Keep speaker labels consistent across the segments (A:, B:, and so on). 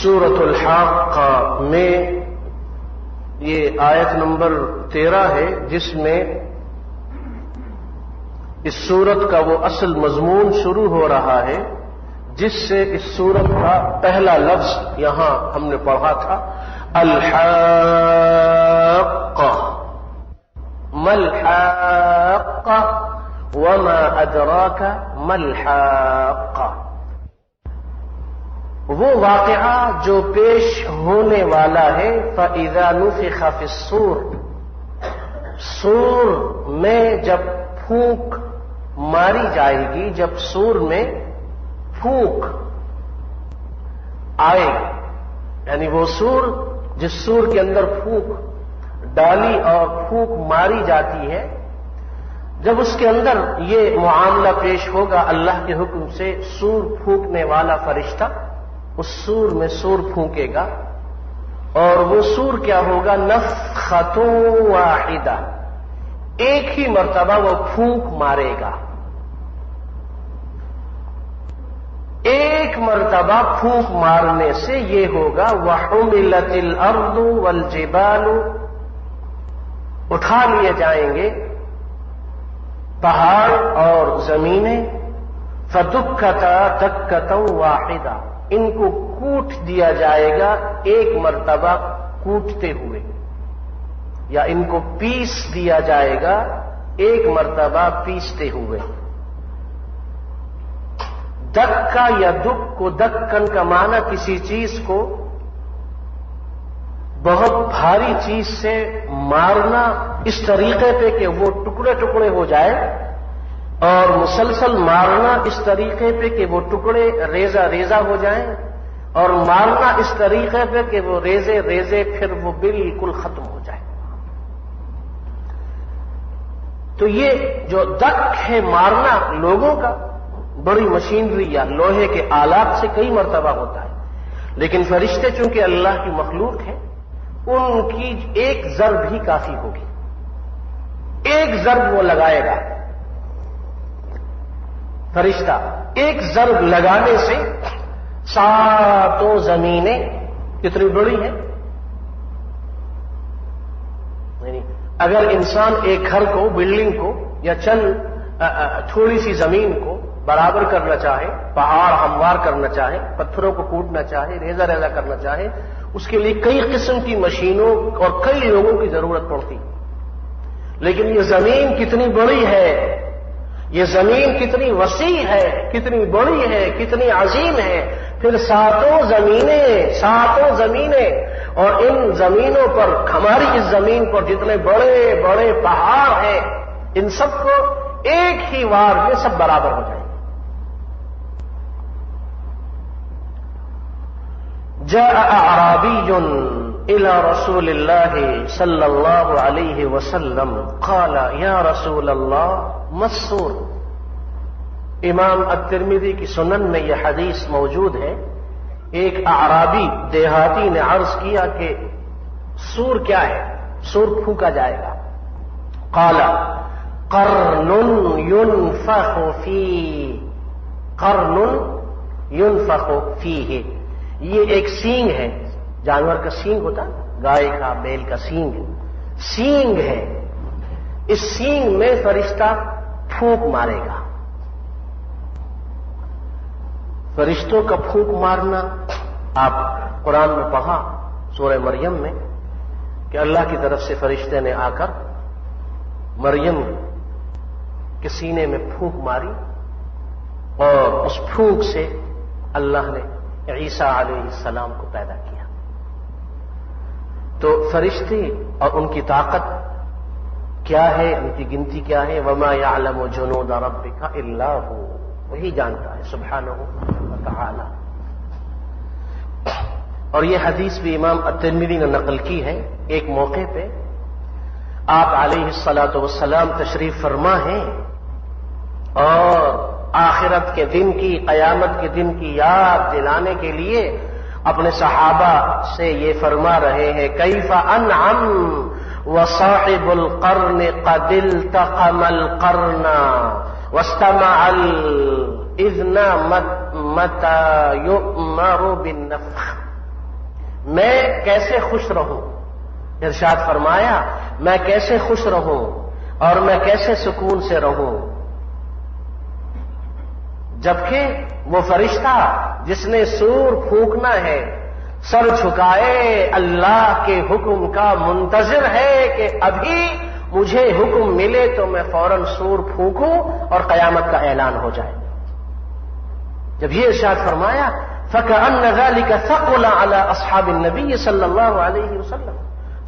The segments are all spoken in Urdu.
A: سورۃ الحاقہ میں یہ آیت نمبر 13 ہے، جس میں اس سورت کا وہ اصل مضمون شروع ہو رہا ہے جس سے اس سورت کا پہلا لفظ یہاں ہم نے پڑھا تھا، الحاقہ ما الحاقہ وما ادراک ما الحاقہ، وہ واقعہ جو پیش ہونے والا ہے، فَإِذَا نُفِخَ فِي الصُّورِ، سور میں جب پھونک ماری جائے گی، جب سور میں پھونک آئے گی، یعنی وہ سور جس سور کے اندر پھونک ڈالی اور پھونک ماری جاتی ہے، جب اس کے اندر یہ معاملہ پیش ہوگا اللہ کے حکم سے، سور پھونکنے والا فرشتہ اس سور میں سور پھونکے گا، اور وہ سور کیا ہوگا، نفخۃ واحدہ، ایک ہی مرتبہ وہ پھونک مارے گا، ایک مرتبہ پھونک مارنے سے یہ ہوگا، وَحُمِلَتِ الْأَرْضُ وَالْجِبَالُ، اٹھا لیے جائیں گے پہاڑ اور زمینیں، فَدُكَّتَا دَكَّةً وَاحِدَةً، ان کو کوٹ دیا جائے گا ایک مرتبہ کوٹتے ہوئے، یا ان کو پیس دیا جائے گا ایک مرتبہ پیستے ہوئے۔ دکا یا دک کو، دکن کا معنی کسی چیز کو بہت بھاری چیز سے مارنا اس طریقے پہ کہ وہ ٹکڑے ٹکڑے ہو جائے، اور مسلسل مارنا اس طریقے پہ کہ وہ ٹکڑے ریزہ ریزہ ہو جائیں، اور مارنا اس طریقے پہ کہ وہ ریزے ریزے پھر وہ بالکل ختم ہو جائے۔ تو یہ جو دک ہے مارنا لوگوں کا، بڑی مشینری یا لوہے کے آلات سے کئی مرتبہ ہوتا ہے، لیکن فرشتے چونکہ اللہ کی مخلوق ہیں، ان کی ایک ضرب ہی کافی ہوگی، ایک ضرب وہ لگائے گا فرشتہ، ایک ضرب لگانے سے ساتوں زمینیں کتنی بڑی ہیں، یعنی اگر انسان ایک گھر کو، بلڈنگ کو، یا چند تھوڑی سی زمین کو برابر کرنا چاہے، پہاڑ ہموار کرنا چاہے، پتھروں کو کوٹنا چاہے، ریزہ ریزہ کرنا چاہے، اس کے لیے کئی قسم کی مشینوں اور کئی لوگوں کی ضرورت پڑتی، لیکن یہ زمین کتنی بڑی ہے، یہ زمین کتنی وسیع ہے، کتنی بڑی ہے، کتنی عظیم ہے، پھر ساتوں زمینیں، اور ان زمینوں پر، ہماری اس زمین پر جتنے بڑے بڑے پہاڑ ہیں، ان سب کو ایک ہی وار میں سب برابر ہو جائیں۔ جاء اعرابی الى رسول اللہ صلی اللہ علیہ وسلم قال یا رسول اللہ مسور، امام الترمذی کی سنن میں یہ حدیث موجود ہے، ایک اعرابی دیہاتی نے عرض کیا کہ سور کیا ہے، سور پھونکا جائے گا، قال قرن ينفخ فيه، قرن ينفخ فيه، یہ ایک سینگ ہے، جانور کا سینگ ہوتا ہے، گائے کا، بیل کا سینگ ہے، اس سینگ میں فرشتہ پھونک مارے گا۔ فرشتوں کا پھونک مارنا آپ قرآن میں پڑھا سورہ مریم میں کہ اللہ کی طرف سے فرشتے نے آ کر مریم کے سینے میں پھونک ماری، اور اس پھونک سے اللہ نے عیسیٰ علیہ السلام کو پیدا کیا۔ تو فرشتے اور ان کی طاقت کیا ہے، ان کی گنتی کیا ہے، وما يعلم جنود ربك الا هو، وہی جانتا ہے سبحانہ وتعالی۔ اور یہ حدیث بھی امام الترمذی نے نقل کی ہے، ایک موقع پہ آپ علیہ الصلاۃ والسلام تشریف فرما ہیں، اور آخرت کے دن کی، قیامت کے دن کی یاد دلانے کے لیے اپنے صحابہ سے یہ فرما رہے ہیں، کیف انعم وصاحب القرن قد التقم القرن واستمع الاذن متى يؤمر بالنفخ، میں کیسے خوش رہوں؟ ارشاد فرمایا میں کیسے خوش رہوں اور میں کیسے سکون سے رہوں، جبکہ وہ فرشتہ جس نے سور پھونکنا ہے سر جھکائے اللہ کے حکم کا منتظر ہے کہ ابھی مجھے حکم ملے تو میں فوراً سور پھونکوں اور قیامت کا اعلان ہو جائے۔ جب یہ ارشاد فرمایا فَكَأَنَّ ذَلِكَ ثَقُلَ عَلَى أَصْحَابِ النَّبِيِّ صلی اللہ علیہ وسلم،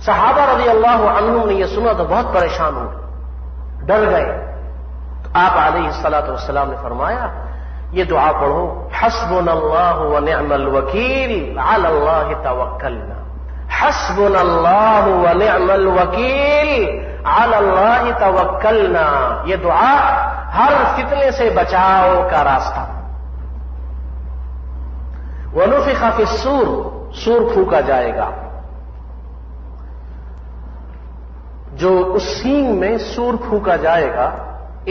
A: صحابہ رضی اللہ عنہم نے یہ سنا تو بہت پریشان ہوئے، ڈر گئے۔ تو آپ علیہ الصلوۃ والسلام نے فرمایا یہ دعا پڑھو، حسبنا اللہ ونعم الوکیل علی اللہ توکلنا، حسبنا اللہ ونعم الوکیل علی اللہ توکلنا، یہ دعا ہر فتنے سے بچاؤ کا راستہ۔ ونفخ فی الصور، سور پھونکا جائے گا۔ جو اس سینگ میں سور پھونکا جائے گا،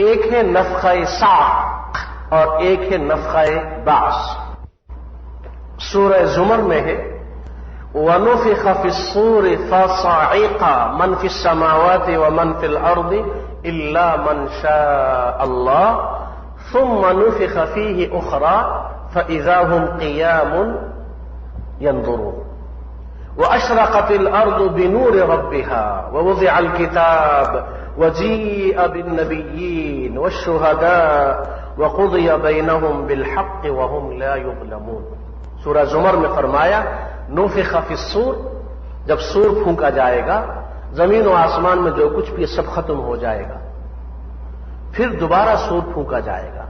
A: ایک ہے نفخہ صاعق اور ایک ہے نفخہ بعث۔ سورہ زمر میں ہے وَنُفِخَ فِي الصُّورِ فَصَعِقَ مَنْ فِي السَّمَاوَاتِ وَمَنْ فِي الْأَرْضِ إِلَّا مَنْ شَاءَ اللَّهُ ثُمَّ نُفِخَ فِيهِ أُخْرَى فَإِذَا هُمْ قِيَامٌ يَنْظُرُونَ وَأَشْرَقَتِ الْأَرْضُ بِنُورِ رَبِّهَا وَوُضِعَ الْكِتَابُ وَجِيءَ بِالنَّبِيِّينَ وَالشُّهَدَاءِ وَقُضِيَ بَيْنَهُمْ بِالْحَقِّ وَهُمْ لَا يُظْلَمُونَ۔ سورہ زمر میں فرمایا نفخ فی الصور، جب سور پھونکا جائے گا زمین و آسمان میں جو کچھ بھی سب ختم ہو جائے گا، پھر دوبارہ سور پھونکا جائے گا۔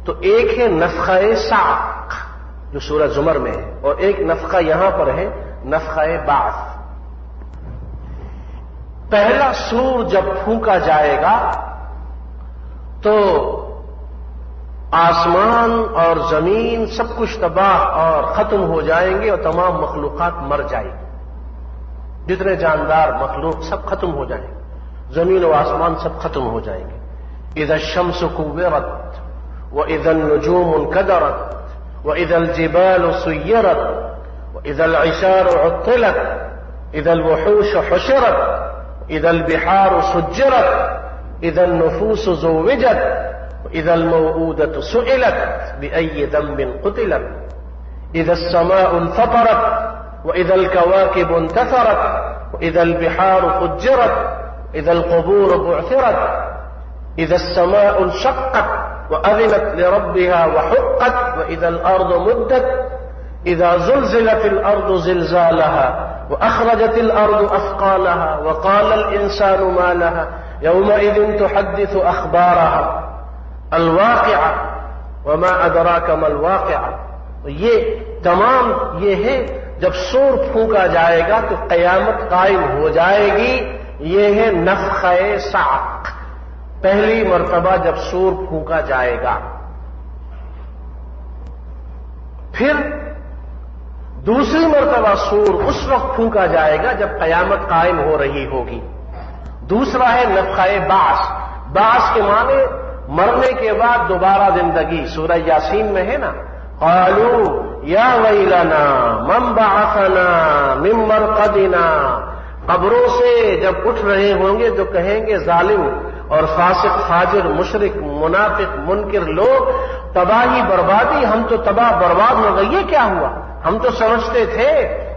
A: تو ایک ہے نفخہ صاعق جو سورہ زمر میں ہے، اور ایک نفخہ یہاں پر ہے نفخہ بعث۔ پہلا سور جب پھونکا جائے گا تو آسمان اور زمین سب کچھ تباہ اور ختم ہو جائیں گے اور تمام مخلوقات مر جائیں گی، جتنے جاندار مخلوق سب ختم ہو جائیں گے، زمین و آسمان سب ختم ہو جائیں گے۔ اذا الشمس كورت واذا النجوم انكدرت واذا الجبال سيرت واذا العشار عطلت اذا الوحوش حشرت اذا البحار سجرت اذا النفوس زوجت اذا الموءودة سئلت بأي ذنب قتلت اذا السماء انفطرت واذا الكواكب انتثرت واذا البحار فجرت اذا القبور بعثرت اذا السماء انشقت وأذنت لربها وحقت واذا الارض مدت اذا زلزلت الارض زلزالها واخرجت الارض اثقالها وقال الانسان ما لها يومئذ تحدث اخبارها الواقعہ وما ادراک ما الواقعہ۔ یہ تمام یہ ہے جب سور پھونکا جائے گا تو قیامت قائم ہو جائے گی۔ یہ ہے نفخہ صاعق، پہلی مرتبہ جب سور پھونکا جائے گا۔ پھر دوسری مرتبہ سور اس وقت پھونکا جائے گا جب قیامت قائم ہو رہی ہوگی۔ دوسرا ہے نفخہ بعث۔ بعث کے معنی مرنے کے بعد دوبارہ زندگی، سورہ یاسین میں ہے نا، قالوا یا ویلنا من بعثنا من مرقدنا، قبروں سے جب اٹھ رہے ہوں گے تو کہیں گے ظالم اور فاسق فاجر مشرک منافق منکر لوگ، تباہی بربادی، ہم تو تباہ برباد ہو گئی، یہ کیا ہوا؟ ہم تو سمجھتے تھے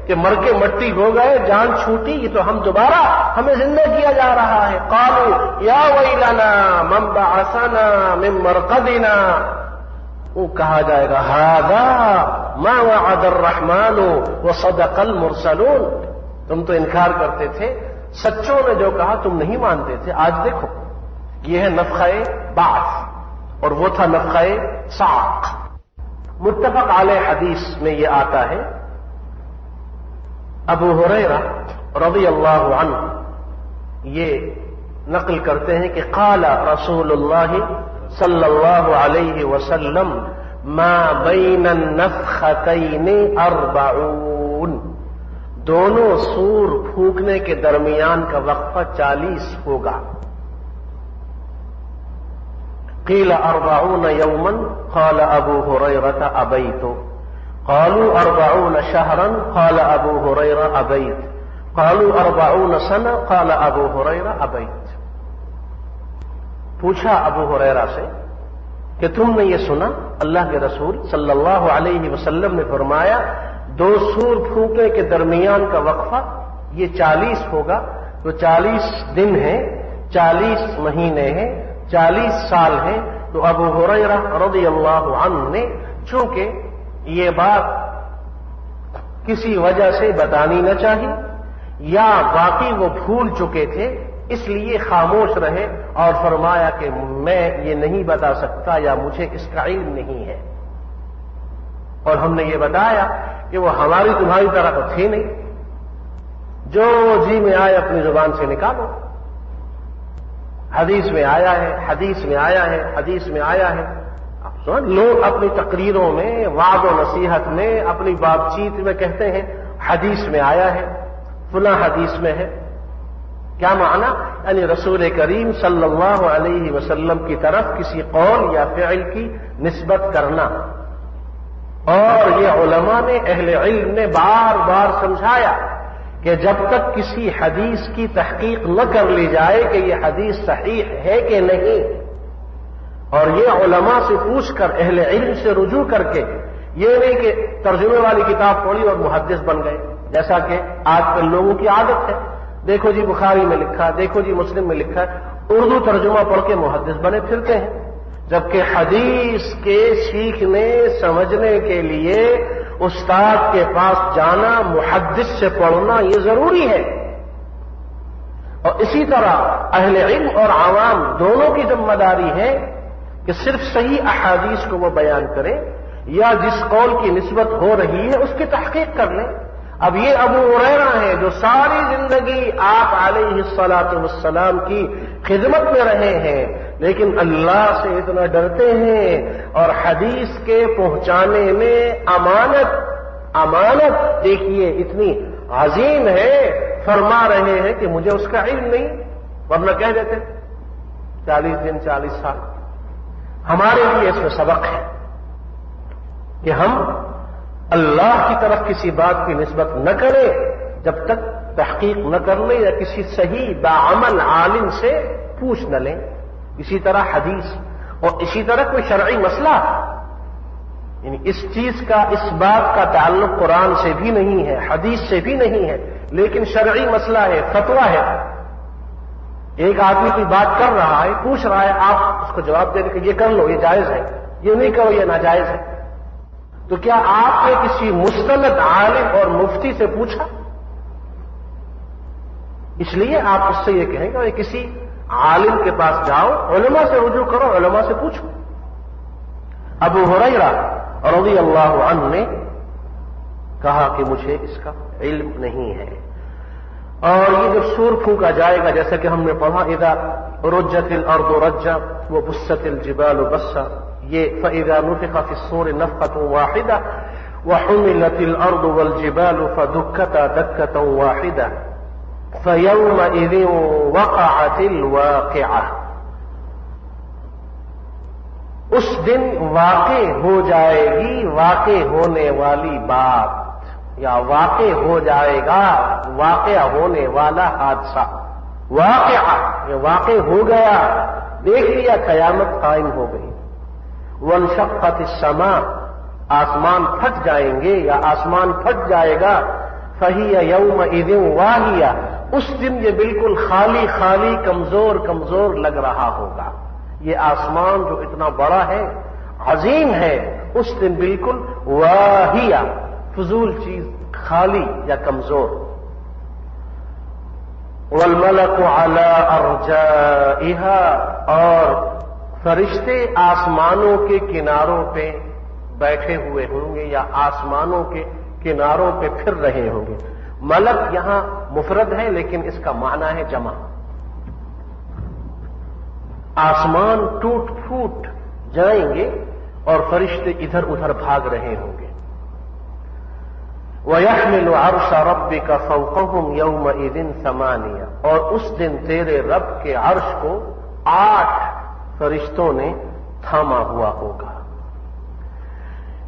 A: کہ مر کے مٹی ہو گئے، جان چھوٹی، یہ تو ہم دوبارہ ہمیں زندہ کیا جا رہا ہے۔ قالوا یا ویلنا من بعثنا من مرقدنا، وہ کہا جائے گا ھذا ما وعد الرحمن وصدق المرسلون، تم تو انکار کرتے تھے، سچوں نے جو کہا تم نہیں مانتے تھے، آج دیکھو۔ یہ ہے نفخہ بعث، اور وہ تھا نفخہ صاعق۔ متفق علیہ حدیث میں یہ آتا ہے، ابو ہریرہ رضی اللہ عنہ یہ نقل کرتے ہیں کہ قال رسول اللہ صلی اللہ علیہ وسلم ما بین النفختین 40، دونوں سور پھونکنے کے درمیان کا وقفہ 40 ہوگا۔ قیل 40 یوما قال ابو ہریرہ ابیت، قالوا 40 شهرا قال ابو هريرہ ابیت قالوا 40 سنة قال ابو هريرہ ابیت. پوچھا ابو ہریرہ سے کہ تم نے یہ سنا اللہ کے رسول صلی اللہ علیہ وسلم نے فرمایا 2 سور پھونکنے کے درمیان کا وقفہ یہ 40 ہوگا، تو 40 دن ہیں، 40 مہینے ہیں، 40 سال ہیں. تو ابو ہریرہ رضی اللہ عنہ نے چونکہ یہ بات کسی وجہ سے بتانی نہ چاہی یا باقی وہ بھول چکے تھے، اس لیے خاموش رہے اور فرمایا کہ میں یہ نہیں بتا سکتا یا مجھے اس کا علم نہیں ہے. اور ہم نے یہ بتایا کہ وہ ہماری تمہاری طرح تو تھے نہیں، جو جی میں آئے اپنی زبان سے نکالو. حدیث میں آیا ہے، حدیث میں آیا ہے، حدیث میں آیا ہے. لوگ اپنی تقریروں میں، وعظ و نصیحت میں، اپنی بات چیت میں کہتے ہیں حدیث میں آیا ہے، فلاں حدیث میں ہے. کیا معنی؟ یعنی رسول کریم صلی اللہ علیہ وسلم کی طرف کسی قول یا فعل کی نسبت کرنا. اور یہ علماء نے، اہل علم نے بار بار سمجھایا کہ جب تک کسی حدیث کی تحقیق نہ کر لی جائے کہ یہ حدیث صحیح ہے کہ نہیں، اور یہ علماء سے پوچھ کر، اہل علم سے رجوع کر کے، یہ نہیں کہ ترجمے والی کتاب پڑھی اور محدث بن گئے، جیسا کہ آج کل لوگوں کی عادت ہے. دیکھو جی بخاری میں لکھا، دیکھو جی مسلم میں لکھا، اردو ترجمہ پڑھ کے محدث بنے پھرتے ہیں. جبکہ حدیث کے سیکھنے سمجھنے کے لیے استاد کے پاس جانا، محدث سے پڑھنا یہ ضروری ہے. اور اسی طرح اہل علم اور عوام دونوں کی ذمہ داری ہے کہ صرف صحیح احادیث کو وہ بیان کریں یا جس قول کی نسبت ہو رہی ہے اس کی تحقیق کر لیں. اب یہ ابو ہریرہ ہیں جو ساری زندگی آپ علیہ الصلاۃ والسلام کی خدمت میں رہے ہیں، لیکن اللہ سے اتنا ڈرتے ہیں اور حدیث کے پہنچانے میں امانت دیکھیے اتنی عظیم ہے، فرما رہے ہیں کہ مجھے اس کا علم نہیں، ورنہ کہہ دیتے 40 دن 40 سال. ہمارے لیے اس میں سبق ہے کہ ہم اللہ کی طرف کسی بات کی نسبت نہ کریں جب تک تحقیق نہ کر لیں یا کسی صحیح باعمل عالم سے پوچھ نہ لیں. اسی طرح حدیث، اور اسی طرح کوئی شرعی مسئلہ، یعنی اس چیز کا، اس بات کا تعلق قرآن سے بھی نہیں ہے، حدیث سے بھی نہیں ہے، لیکن شرعی مسئلہ ہے، فتویٰ ہے. ایک آدمی کوئی بات کر رہا ہے، پوچھ رہا ہے، آپ اس کو جواب دے دیں کہ یہ کر لو، یہ جائز ہے، یہ نہیں کرو، یہ ناجائز ہے. تو کیا آپ نے کسی مستند عالم اور مفتی سے پوچھا؟ اس لیے آپ اس سے یہ کہیں کہ کسی عالم کے پاس جاؤ، علماء سے رجوع کرو، علماء سے پوچھو. ابو ہریرہ رضی اللہ عنہ نے کہا کہ مجھے اس کا علم نہیں ہے. اور یہ جب سور پھونکا جائے گا، جیسا کہ ہم نے پڑھا اذا رجت الارض رجا وبست الجبال بسا، یہ فاذا نفخ في الصور نفخة واحدة وحملت الارض والجبال فدكتا دكة واحدة فيومئذ وقعت الواقعة. اس دن واقع ہو جائے گی واقع ہونے والی بات، یا واقع ہو جائے گا واقع ہونے والا حادثہ. واقعہ، یہ واقع ہو گیا، دیکھ لیا، قیامت قائم ہو گئی. وانشقت السماء، آسمان پھٹ جائیں گے یا آسمان پھٹ جائے گا. فہی یومئذ واہیہ، اس دن یہ بالکل خالی خالی، کمزور کمزور لگ رہا ہوگا. یہ آسمان جو اتنا بڑا ہے، عظیم ہے، اس دن بالکل واہیہ، فضول چیز، خالی یا کمزور. والملک علی ارجائها، اور فرشتے آسمانوں کے کناروں پہ بیٹھے ہوئے ہوں گے یا آسمانوں کے کناروں پہ پھر رہے ہوں گے. ملک یہاں مفرد ہے لیکن اس کا معنی ہے جمع. آسمان ٹوٹ پھوٹ جائیں گے اور فرشتے ادھر ادھر بھاگ رہے ہوں گے. وَيَحْمِلُ عَرْشَ رَبِّكَ فَوْقَهُمْ يَوْمَئِذٍ ثَمَانِيَةٌ، اور اس دن تیرے رب کے عرش کو 8 فرشتوں نے تھاما ہوا ہوگا.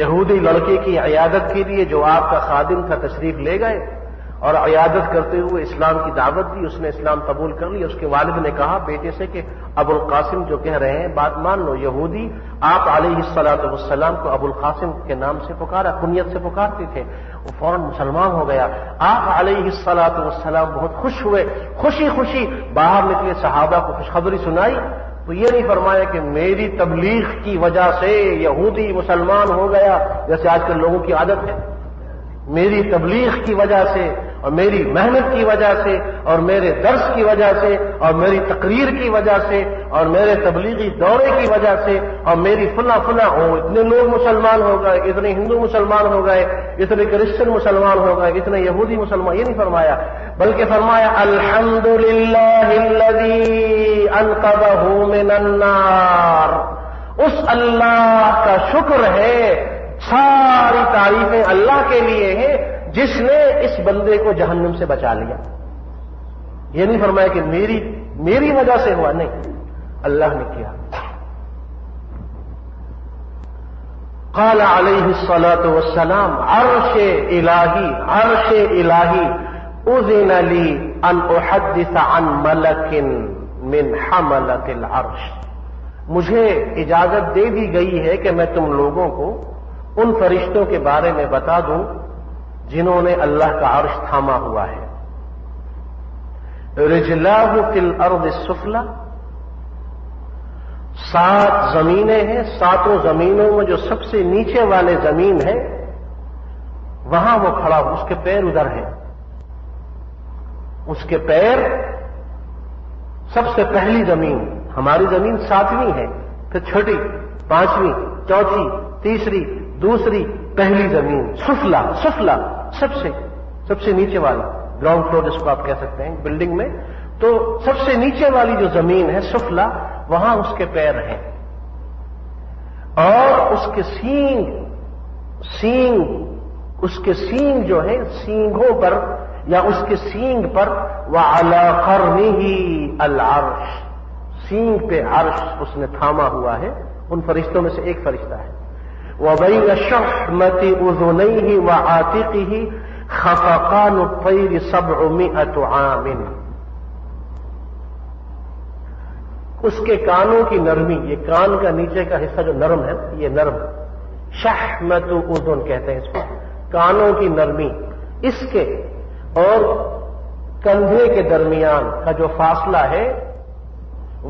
A: یہودی لڑکے کی عیادت کے لیے جو آپ کا خادم تھا تشریف لے گئے اور عیادت کرتے ہوئے اسلام کی دعوت دی، اس نے اسلام قبول کر لی۔ اس کے والد نے کہا بیٹے سے کہ ابو القاسم جو کہہ رہے ہیں بات مان لو۔ یہودی آپ علیہ الصلوۃ والسلام کو ابو القاسم کے نام سے پکارا، کنیت سے پکارتے تھے، وہ فوراً مسلمان ہو گیا۔ آپ علیہ الصلوۃ والسلام بہت خوش ہوئے، خوشی خوشی باہر نکلے، صحابہ کو خوشخبری سنائی تو یہ نہیں فرمایا کہ میری تبلیغ کی وجہ سے یہودی مسلمان ہو گیا، جیسے آج کل لوگوں کی عادت ہے، میری تبلیغ کی وجہ سے اور میری محنت کی وجہ سے اور میرے درس کی وجہ سے اور میری تقریر کی وجہ سے اور میرے تبلیغی دورے کی وجہ سے اور میری فلاں اتنے لوگ مسلمان ہو گئے، اتنے ہندو مسلمان ہو گئے، اتنے کرسچن مسلمان ہو گئے، اتنے یہودی مسلمان، یہ نہیں فرمایا، بلکہ فرمایا الحمدللہ الذی انقذہ من النار، اس اللہ کا شکر ہے، ساری تعریفیں اللہ کے لیے ہیں جس نے اس بندے کو جہنم سے بچا لیا۔ یہ نہیں فرمایا کہ میری وجہ سے ہوا، نہیں، اللہ نے کیا۔ قال علیہ الصلاۃ والسلام عرش الہی اذن لی ان احدث عن ملک من حملۃ العرش، مجھے اجازت دے دی گئی ہے کہ میں تم لوگوں کو ان فرشتوں کے بارے میں بتا دوں جنہوں نے اللہ کا عرش تھاما ہوا ہے۔ رجلاہ فی الارض السفلی، 7 زمینیں ہیں، 7 زمینوں میں جو سب سے نیچے والے زمین ہے وہاں وہ کھڑا، اس کے پیر ادھر ہیں، اس کے پیر سب سے پہلی زمین، ہماری زمین 7ویں ہے، پھر چھٹی، 5ویں، چوتھی، تیسری، دوسری، پہلی زمین، سفلا سب سے نیچے والا، گراؤنڈ فلور جس کو آپ کہہ سکتے ہیں بلڈنگ میں، تو سب سے نیچے والی جو زمین ہے سفلا، وہاں اس کے پیر ہیں، اور اس کے سینگ جو ہے، سینگوں پر یا اس کے سینگ پر وعلی قرنہ العرش، سینگ پہ عرش اس نے تھاما ہوا ہے، ان فرشتوں میں سے ایک فرشتہ ہے۔ وبین شحمۃ اذنیہ وعاتقہ خفقان الطیر 700 عام، اس کے کانوں کی نرمی، یہ کان کا نیچے کا حصہ جو نرم ہے، یہ نرم، شحمۃ اذن کہتے ہیں اس کو، کانوں کی نرمی، اس کے اور کندھے کے درمیان کا جو فاصلہ ہے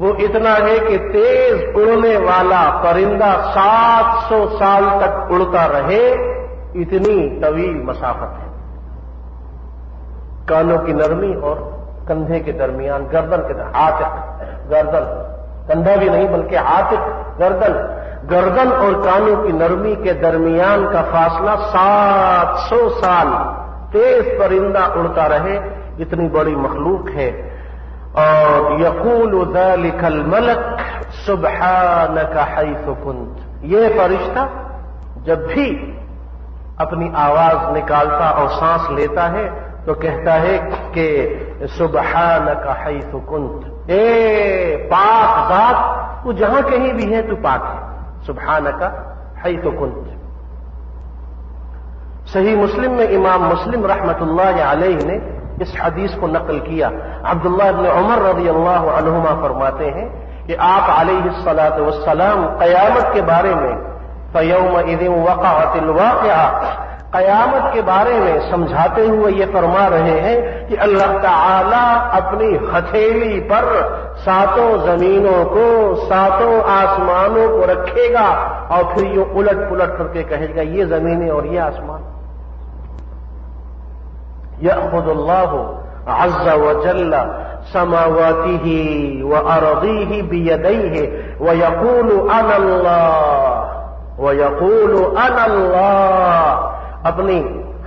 A: وہ اتنا ہے کہ تیز اڑنے والا پرندہ 700 سال تک اڑتا رہے، اتنی طویل مسافت ہے۔ کانوں کی نرمی اور کندھے کے درمیان، گردن کے درمیان، عاتق، گردن، کندھا بھی نہیں بلکہ عاتق، گردن اور کانوں کی نرمی کے درمیان کا فاصلہ 700 سال، تیز پرندہ اڑتا رہے، اتنی بڑی مخلوق ہے۔ اور یقول ذلک الملک سبحانک حیث کنت، یہ فرشتہ جب بھی اپنی آواز نکالتا اور سانس لیتا ہے تو کہتا ہے کہ سبحانک حیث کنت، اے پاک ذات، تو جہاں کہیں بھی ہے تو پاک ہے، سبحانک حیث کنت۔ صحیح مسلم میں امام مسلم رحمت اللہ علیہ نے اس حدیث کو نقل کیا۔ عبداللہ ابن عمر رضی اللہ عنہما فرماتے ہیں کہ آپ علیہ الصلاۃ والسلام قیامت کے بارے میں فَيَوْمَئِذٍ وَقَعَتِ الْوَاقِعَةُ، قیامت کے بارے میں سمجھاتے ہوئے یہ فرما رہے ہیں کہ اللہ تعالی اپنی ہتھیلی پر 7 زمینوں کو، 7 آسمانوں کو رکھے گا اور پھر یہ الٹ پلٹ کر کے کہے گا یہ زمینیں اور یہ آسمان۔ یأخذ اللہ عز وجل سماواتہ وارضیہ بیدیہ ویقول انا اللہ، اپنی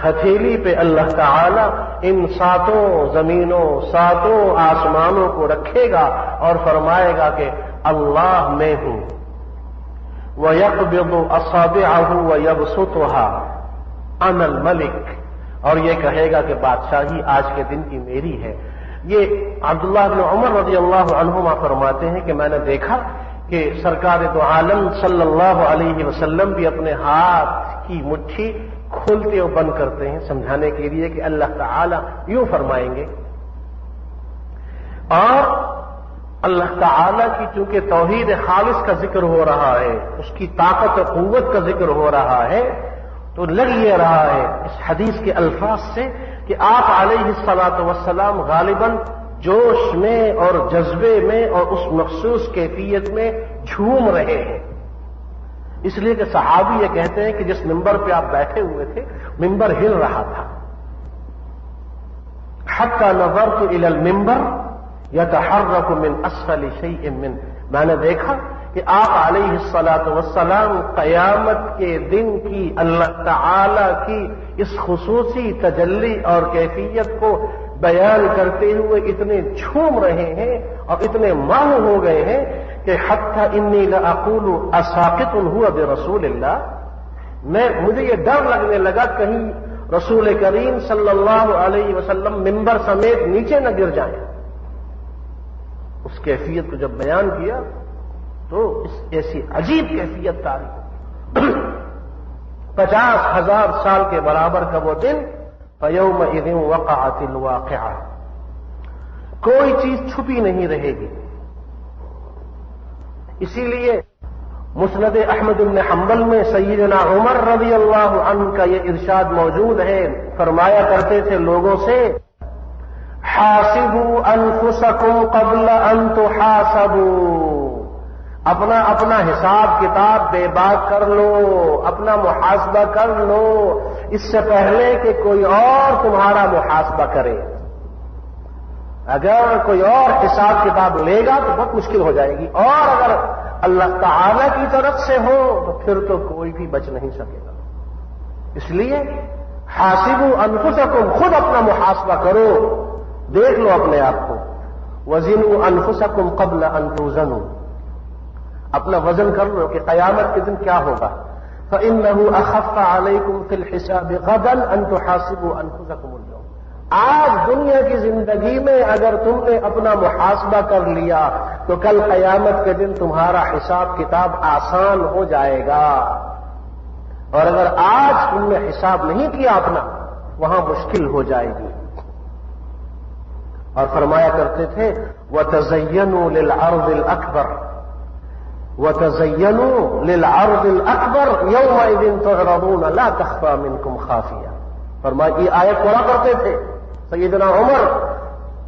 A: ہتھیلی پہ اللہ تعالی ان 7 زمینوں، 7 آسمانوں کو رکھے گا اور فرمائے گا کہ اللہ میں ہوں۔ وَيَقْبِضُ أَصَابِعَهُ وَيَبْسُطُهَا أَنَا الْمَلِكُ، اور یہ کہے گا کہ بادشاہی آج کے دن کی میری ہے۔ یہ عبداللہ بن عمر رضی اللہ عنہما فرماتے ہیں کہ میں نے دیکھا کہ سرکار دو عالم صلی اللہ علیہ وسلم بھی اپنے ہاتھ کی مٹھی کھولتے اور بند کرتے ہیں سمجھانے کے لیے کہ اللہ تعالی یوں فرمائیں گے. اور اللہ تعالی کی چونکہ توحید خالص کا ذکر ہو رہا ہے، اس کی طاقت و قوت کا ذکر ہو رہا ہے، تو لگ یہ رہا ہے اس حدیث کے الفاظ سے کہ آپ علیہ الصلاۃ والسلام غالباً جوش میں اور جذبے میں اور اس مخصوص کیفیت میں جھوم رہے ہیں. اس لیے کہ صحابی یہ کہتے ہیں کہ جس ممبر پہ آپ بیٹھے ہوئے تھے ممبر ہل رہا تھا. حتی نظرت الی المنبر یتحرک من اسفل شیء من، میں نے دیکھا کہ آپ علیہ الصلاۃ والسلام قیامت کے دن کی اللہ تعالی کی اس خصوصی تجلی اور کیفیت کو بیان کرتے ہوئے اتنے جھوم رہے ہیں اور اتنے ماہر ہو گئے ہیں کہ حتی انی لاقول اساقط هو برسول اللہ، مجھے یہ ڈر لگنے لگا کہیں رسول کریم صلی اللہ علیہ وسلم منبر سمیت نیچے نہ گر جائیں. اس کیفیت کو جب بیان کیا تو اس ایسی عجیب کیفیت تاری 50,000 سال کے برابر کا وہ دن. فَيَوْمَئِذٍ وَقَعَتِ الْوَاقِعَةُ، کوئی چیز چھپی نہیں رہے گی. اسی لیے مسند احمد بن حنبل میں سیدنا عمر رضی اللہ عنہ کا یہ ارشاد موجود ہے، فرمایا کرتے تھے لوگوں سے حاسبوا انفسکم قبل ان تحاسبوا، اپنا اپنا حساب کتاب بے باک کر لو، اپنا محاسبہ کر لو اس سے پہلے کہ کوئی اور تمہارا محاسبہ کرے. اگر کوئی اور حساب کتاب لے گا تو بہت مشکل ہو جائے گی، اور اگر اللہ تعالی کی طرف سے ہو تو پھر تو کوئی بھی بچ نہیں سکے گا. اس لیے حاسبوا انفسکم، خود اپنا محاسبہ کرو، دیکھ لو اپنے آپ کو. وزنوا انفسکم قبل ان توزنوا، اپنا وزن کر لو کہ قیامت کے دن کیا ہوگا. فإنه أخف عليكم في الحساب غدا أن تحاسبوا أنفسكم اليوم، آج دنیا کی زندگی میں اگر تم نے اپنا محاسبہ کر لیا تو کل قیامت کے دن تمہارا حساب کتاب آسان ہو جائے گا، اور اگر آج تم نے حساب نہیں کیا اپنا وہاں مشکل ہو جائے گی. اور فرمایا کرتے تھے وَتَزَيَّنُوا لِلْعَرْضِ الْأَكْبَرِ وَتَزَيَّنُوا لِلْعَرْضِ الْأَكْبَرِ يَوْمَئِذٍ تُعْرَضُونَ لَا تَخْفَى مِنْكُمْ خَافِيَةٌ. فرمایا یہ آیت پڑھا کرتے تھے سیدنا عمر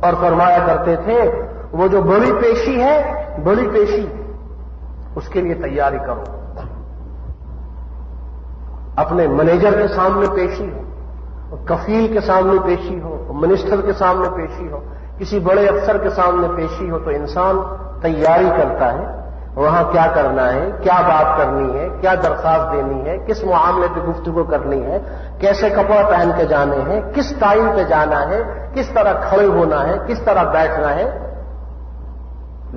A: اور فرمایا کرتے تھے وہ جو بڑی پیشی ہے، بڑی پیشی اس کے لیے تیاری کرو. اپنے مینیجر کے سامنے پیشی ہو، کفیل کے سامنے پیشی ہو، منسٹر کے سامنے پیشی ہو، کسی بڑے افسر کے سامنے پیشی ہو تو انسان تیاری کرتا ہے وہاں کیا کرنا ہے، کیا بات کرنی ہے، کیا درخواست دینی ہے، کس معاملے پہ گفتگو کرنی ہے، کیسے کپڑا پہن کے جانے ہیں، کس ٹائم پہ جانا ہے، کس طرح کھڑے ہونا ہے، کس طرح بیٹھنا ہے.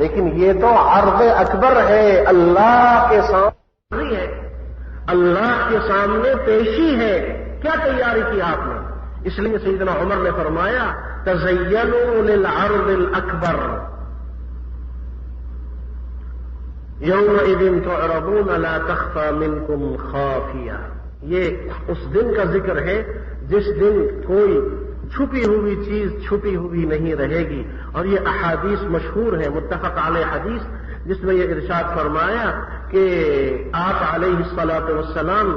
A: لیکن یہ تو عرض اکبر ہے، اللہ کے سامنے ہے، اللہ کے سامنے پیشی ہے. کیا تیاری کی آپ نے؟ اس لیے سیدنا عمر نے فرمایا تزینوا للعرض الاکبر یومئذ تعرضون لا تخفى منکم خافیہ. یہ اس دن کا ذکر ہے جس دن کوئی چھپی ہوئی چیز چھپی ہوئی نہیں رہے گی. اور یہ احادیث مشہور ہے، متفق علیہ حدیث، جس میں یہ ارشاد فرمایا کہ آپ علیہ الصلاۃ والسلام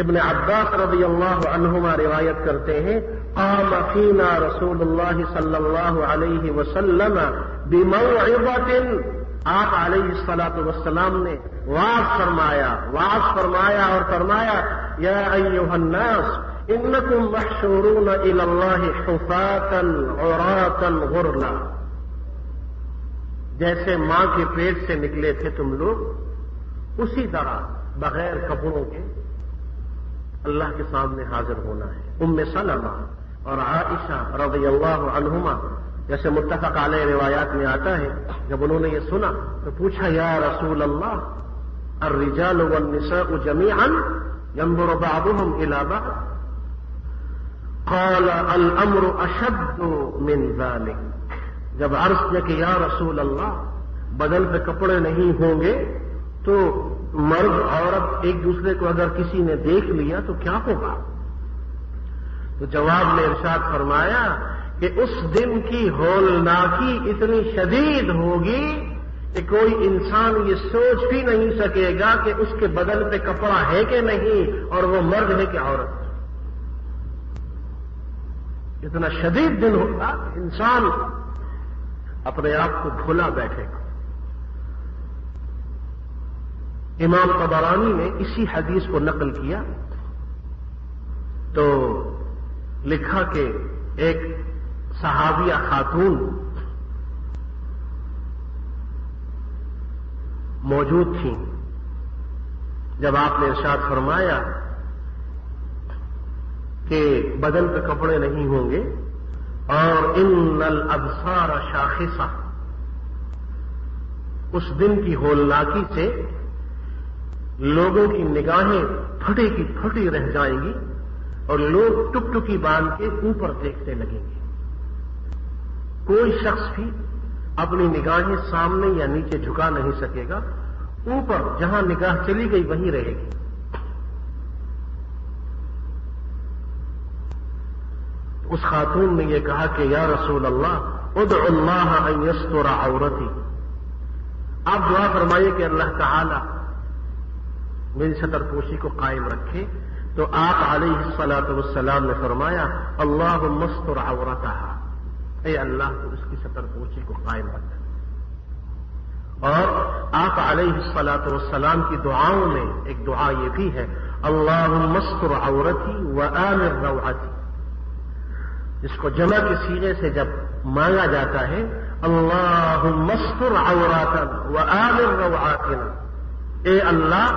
A: ابن عباس رضی اللہ عنہما روایت کرتے ہیں قام فینا رسول اللہ صلی اللہ علیہ وسلم بموعظۃ، آپ علیہ الصلاۃ والسلام نے واعظ فرمایا اور فرمایا یا ایھا الناس انکم محشورون الی اللہ حفاۃ عراۃ غرلا. جیسے ماں کے پیٹ سے نکلے تھے تم لوگ اسی طرح بغیر کپڑوں کے اللہ کے سامنے حاضر ہونا ہے. ام سلمہ اور عائشہ رضی اللہ عنہما جیسے متفق علیہ روایات میں آتا ہے جب انہوں نے یہ سنا تو پوچھا یا رسول اللہ الرجال والنساء جميعا ينظر بعضهم الى بعض قال الامر اشد من ذلك. جب عرض کیا کہ یا رسول اللہ بدن پہ کپڑے نہیں ہوں گے تو
B: مرد عورت ایک دوسرے کو اگر کسی نے دیکھ لیا تو کیا ہوگا؟ تو جواب میں ارشاد فرمایا کہ اس دن کی ہولناکی اتنی شدید ہوگی کہ کوئی انسان یہ سوچ بھی نہیں سکے گا کہ اس کے بدن پہ کپڑا ہے کہ نہیں اور وہ مرد ہے کہ عورت۔ اتنا شدید دن ہوگا کہ انسان اپنے آپ کو بھولا بیٹھے گا۔ امام طبرانی نے اسی حدیث کو نقل کیا تو لکھا کہ ایک صحابیہ خاتون موجود تھیں جب آپ نے ارشاد فرمایا کہ بدن پہ کپڑے نہیں ہوں گے اور ان الابصار شاخصہ، اس دن کی ہولناکی سے لوگوں کی نگاہیں پھٹی کی پھٹی رہ جائیں گی اور لوگ ٹک ٹکی باندھ کے اوپر دیکھنے لگیں گے۔ کوئی شخص بھی اپنی نگاہیں سامنے یا نیچے جھکا نہیں سکے گا، اوپر جہاں نگاہ چلی گئی وہیں رہے گی۔ اس خاتون نے یہ کہا کہ یا رسول اللہ ادعو اللہ ان یستر عورتی، آپ دعا فرمائیے کہ اللہ تعالی میری سطر پوشی کو قائم رکھے۔ تو آپ علیہ الصلاۃ والسلام نے فرمایا اللہم استر عورتہا، اے اللہ تو اس کی سطر پوشی کو قائم رکھ۔ اور آپ علیہ الصلاۃ والسلام کی دعاؤں میں ایک دعا یہ بھی ہے اللہم استر عورتی وآمر روعتی، جس کو جمع کے صیغے سے جب مانگا جاتا ہے اللہم استر عوراتنا وآمر روعاتنا، اے اللہ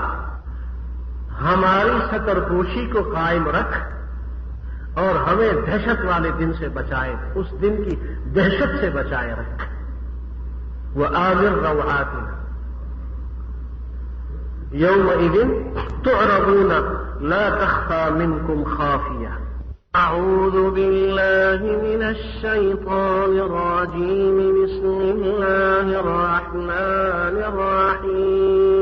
B: ہماری سطر پوشی کو قائم رکھ اور ہمیں دہشت والے دن سے بچائے، اس دن کی دہشت سے بچائے رکھ۔ وآمر روعاتنا یومئذ تعرضون لا تخفى منکم خافیہ۔ اعوذ باللہ من الشیطان الرجیم، بسم اللہ الرحمن الرحیم۔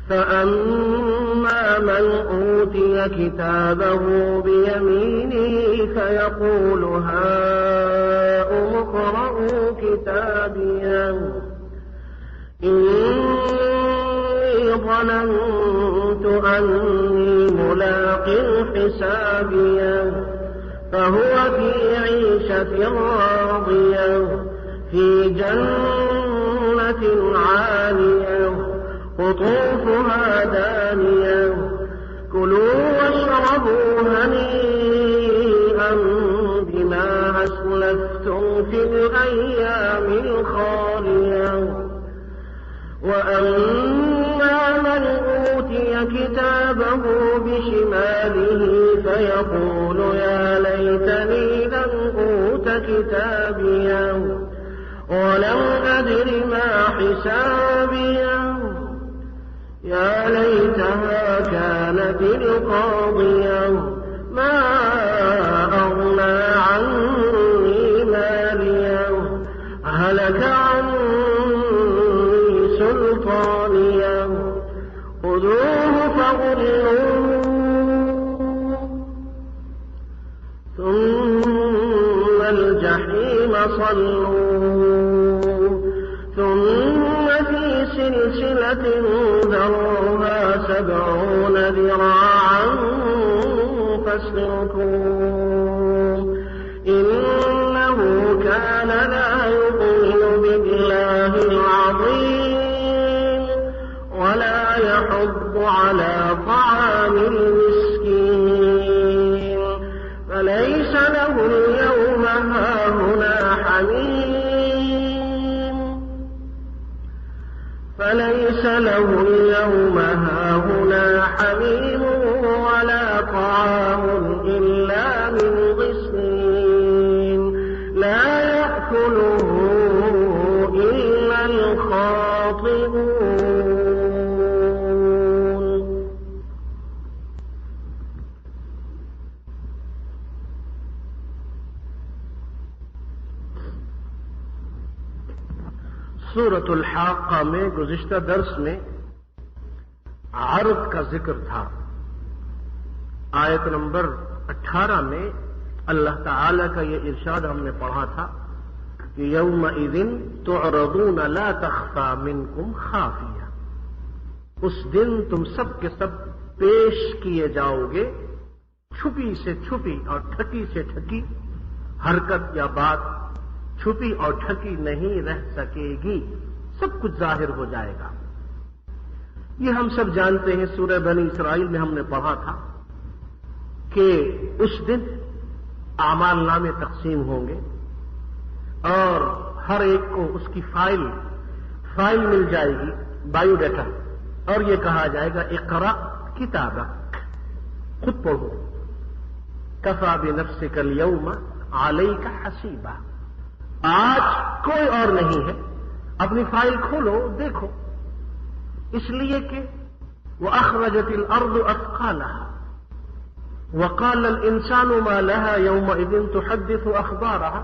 B: فأما من أوتي كتابه بيمينه فيقول هاؤم اقرءوا كتابيه إني ظننت أني ملاق حسابيه فهو في عيشة راضية في جنة عالية قطوفها دانية كلوا واشربوا هنيئا بما أسلفتم في الأيام الخالية وأما من أوتي كتابه بشماله فيقول يا ليتني لم أوت كتابيه ولم أدر ما حسابيه يا ليتها كانت القاضية ما أغنى عني ماليه هلك عني سلطانيه خذوه فغلوه ثم الجحيم صلوه ثم في سلسلة ذرعها 70 ذراعا فاسلكوه إنه كان لا يؤمن بالله العظيم ولا يحض على طعام المسكين فليس له اليوم هاهنا حميم فليس له اليوم هاهنا حميم ولا طعام إلا من غسلين لا يأكله إلا الخاطئون. سورۃ الحاقہ میں گزشتہ درس میں عرض کا ذکر تھا. آیت نمبر 18 میں اللہ تعالی کا یہ ارشاد ہم نے پڑھا تھا کہ یومئذ تعرضون لا تخفى منکم خافیہ. اس دن تم سب کے سب پیش کیے جاؤ گے چھپی سے چھپی اور ٹھکی سے ٹھکی. حرکت یا بات چھپی اور ٹھکی نہیں رہ سکے گی، سب کچھ ظاہر ہو جائے گا. یہ ہم سب جانتے ہیں، سورہ بنی اسرائیل میں ہم نے پڑھا تھا کہ اس دن اعمال نامے تقسیم ہوں گے اور ہر ایک کو اس کی فائل مل جائے گی، بایو ڈیٹا، اور یہ کہا جائے گا اقرا کتابک، خود پڑھو. کفی بنفسک اليوم علیک حسیبا. آج کوئی اور نہیں ہے، اپنی فائل کھولو دیکھو. اس لیے کہ وَأَخْرَجَتِ الْأَرْضُ أَثْقَالَهَا وَقَالَ الْإِنسَانُ مَا لَهَا يَوْمَئِذٍ تُحَدِّثُ أَخْبَارَهَا.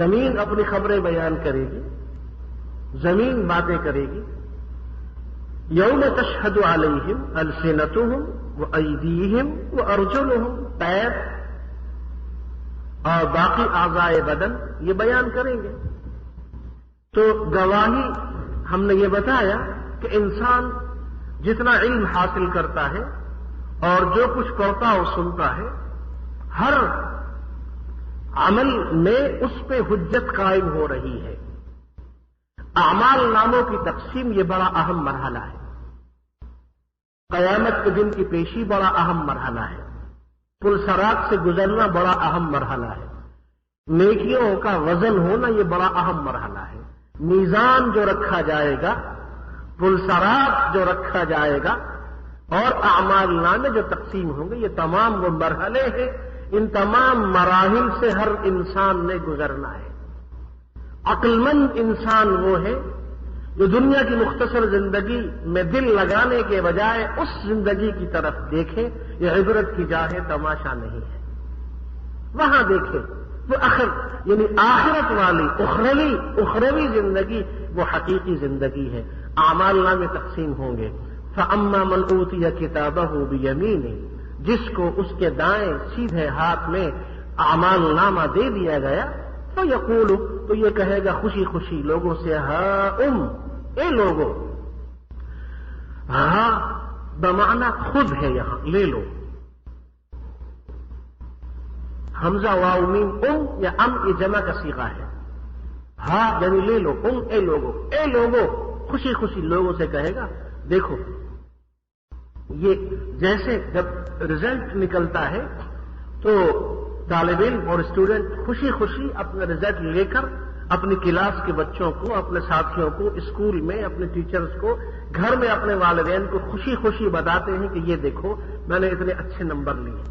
B: زمین اپنی خبریں بیان کرے گی، زمین باتیں کرے گی. یوم تشہد علیہم السنتہم وایدیہم وارجلہم. پیر اور باقی اعضائے بدن یہ بیان کریں گے. تو گواہی ہم نے یہ بتایا کہ انسان جتنا علم حاصل کرتا ہے اور جو کچھ پڑھتا اور سنتا ہے، ہر عمل میں اس پہ حجت قائم ہو رہی ہے. اعمال ناموں کی تقسیم یہ بڑا اہم مرحلہ ہے. قیامت کے دن کی پیشی بڑا اہم مرحلہ ہے. پل صراط سے گزرنا بڑا اہم مرحلہ ہے. نیکیوں کا وزن ہونا یہ بڑا اہم مرحلہ ہے. میزان جو رکھا جائے گا، پل صراط جو رکھا جائے گا، اور اعمال نامے جو تقسیم ہوں گے، یہ تمام وہ مرحلے ہیں. ان تمام مراحل سے ہر انسان نے گزرنا ہے. عقل مند انسان وہ ہے جو دنیا کی مختصر زندگی میں دل لگانے کے بجائے اس زندگی کی طرف دیکھے. یہ عبرت کی جا ہے، تماشا نہیں ہے. وہاں دیکھے وہ یعنی آخرت والی اخروی زندگی، وہ حقیقی زندگی ہے. اعمال نامے تقسیم ہوں گے. فَأَمَّا مَنْ أُوتِيَ كِتَابَهُ بِيَمِينِهِ. جس کو اس کے دائیں سیدھے ہاتھ میں اعمال نامہ دے دیا گیا، تو یقول، تو یہ کہے گا خوشی خوشی لوگوں سے، اے لوگوں. ہاں بمعنی خود ہے، یہاں لے لو. حمزہ واو میم یا یہ جمع کا صیغہ ہے. ہاں یعنی لے لو. اے لوگوں، خوشی خوشی لوگوں سے کہے گا دیکھو. یہ جیسے جب رزلٹ نکلتا ہے تو طالب علم اور اسٹوڈنٹ خوشی خوشی اپنا رزلٹ لے کر اپنی کلاس کے بچوں کو، اپنے ساتھیوں کو، اسکول میں اپنے ٹیچرز کو، گھر میں اپنے والدین کو خوشی خوشی بتاتے ہیں کہ یہ دیکھو میں نے اتنے اچھے نمبر لیے.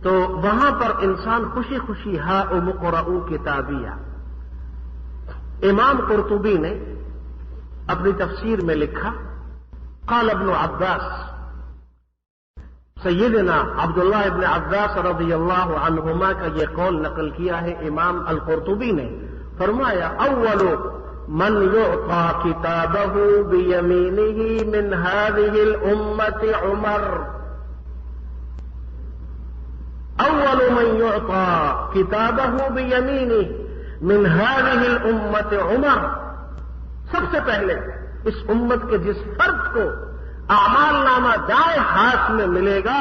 B: تو وہاں پر انسان خوشی خوشی ہاؤم اقرؤ کتابیہ. امام قرطبی نے اپنی تفسیر میں لکھا، قال ابن عباس، سیدنا عبداللہ ابن عباس رضی اللہ عنہما کا یہ قول نقل کیا ہے امام القرطبی نے. فرمایا اول من یعطى کتابہ بیمینہ من هذه الامة عمر. اول من یعطى کتابہ بیمینہ من هذه الامة عمر. سب سے پہلے اس امت کے جس فرد کو اعمال نامہ دائیں ہاتھ میں ملے گا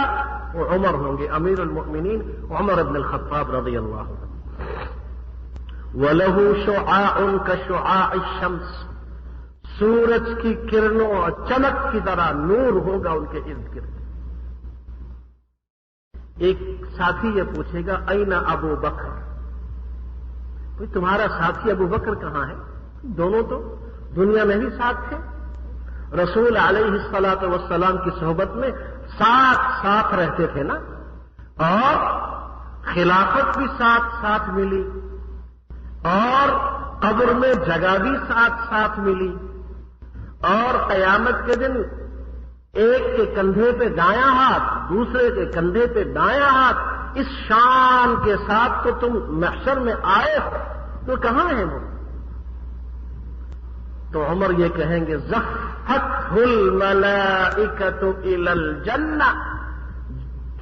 B: وہ عمر ہوں گے، امیر المؤمنین عمر بن الخطاب رضی اللہ عنہ. وَلَهُ شُعَاعٌ كَشُعَاعِ الشَّمْسِ. سورج کی کرنوں اور چمک کی طرح نور ہوگا ان کے ارد گرد. ایک ساتھی یہ پوچھے گا اين ابو بکر؟ تمہارا ساتھی ابو بکر کہاں ہے؟ دونوں تو دنیا میں بھی ساتھ تھے. رسول علیہ الصلوۃ والسلام کی صحبت میں ساتھ رہتے تھے نا، اور خلافت بھی ساتھ ملی، اور قبر میں جگہ بھی ساتھ ملی، اور قیامت کے دن ایک کے کندھے پہ دایاں ہاتھ، دوسرے کے کندھے پہ دایاں ہاتھ. اس شان کے ساتھ تو تم محشر میں آئے ہو، تو کہاں ہے وہ؟ تو عمر یہ کہیں گے زفت الملائکۃ الی الجنہ،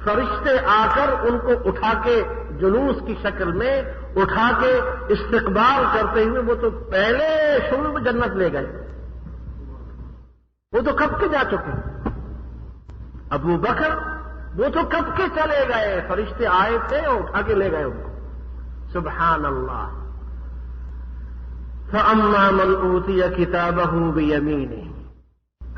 B: فرشتے آ کر ان کو اٹھا کے جلوس کی شکل میں اٹھا کے استقبال کرتے ہوئے وہ تو پہلے شروع میں جنت لے گئے، وہ تو کب کے جا چکے۔ ابو بکر وہ تو کب کے چلے گئے، فرشتے آئے تھے اور اٹھا کے لے گئے ان کو۔ سبحان اللہ۔ فَأَمَّا مَنْ أُوتِيَ كِتَابَهُ بِيَمِينِهِ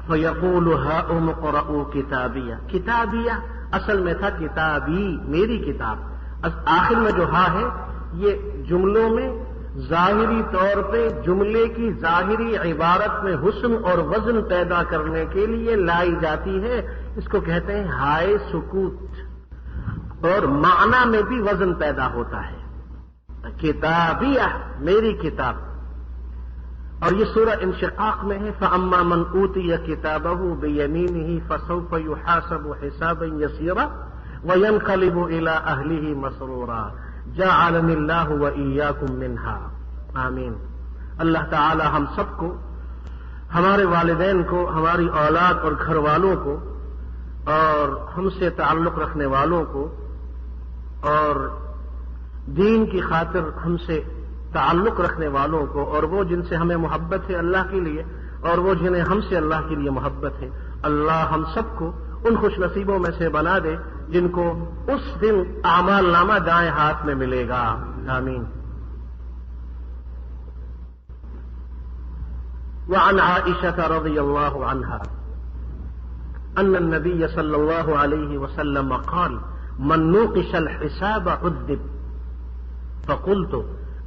B: فَيَقُولُ هَاؤُمُ اقْرَءُوا كِتَابِيَهْ، کتابیہ اصل میں تھا کتابی، میری کتاب، آخر میں جو ہا ہے یہ جملوں میں ظاہری طور پہ جملے کی ظاہری عبارت میں حسن اور وزن پیدا کرنے کے لیے لائی جاتی ہے، اس کو کہتے ہیں ہائے سکوت، اور معنی میں بھی وزن پیدا ہوتا ہے۔ کتابیہ میری کتاب، اور یہ سورہ انشقاق میں ہے فَأَمَّا مَنْ أُوتِيَ كِتَابَهُ بِيَمِينِهِ فَسَوْفَ يُحَاسَبُ حِسَابًا يَسِيرًا وَيَنْقَلِبُ إِلَىٰ أَهْلِهِ مَسْرُورًا جَعَلَنِ اللَّهُ وَإِيَّاكُمْ مِنْهَا۔ آمین۔ اللہ تعالی ہم سب کو، ہمارے والدین کو، ہماری اولاد اور گھر والوں کو، اور ہم سے تعلق رکھنے والوں کو، اور دین کی خاطر ہم سے تعلق رکھنے والوں کو، اور وہ جن سے ہمیں محبت ہے اللہ کے لیے، اور وہ جنہیں ہم سے اللہ کے لیے محبت ہے، اللہ ہم سب کو ان خوش نصیبوں میں سے بنا دے جن کو اس دن اعمال نامہ دائیں ہاتھ میں ملے گا۔ آمین۔ وعن عائشة رضی اللہ عنہا ان النبی صلی اللہ علیہ وسلم قال من نوقش الحساب عذب فقلت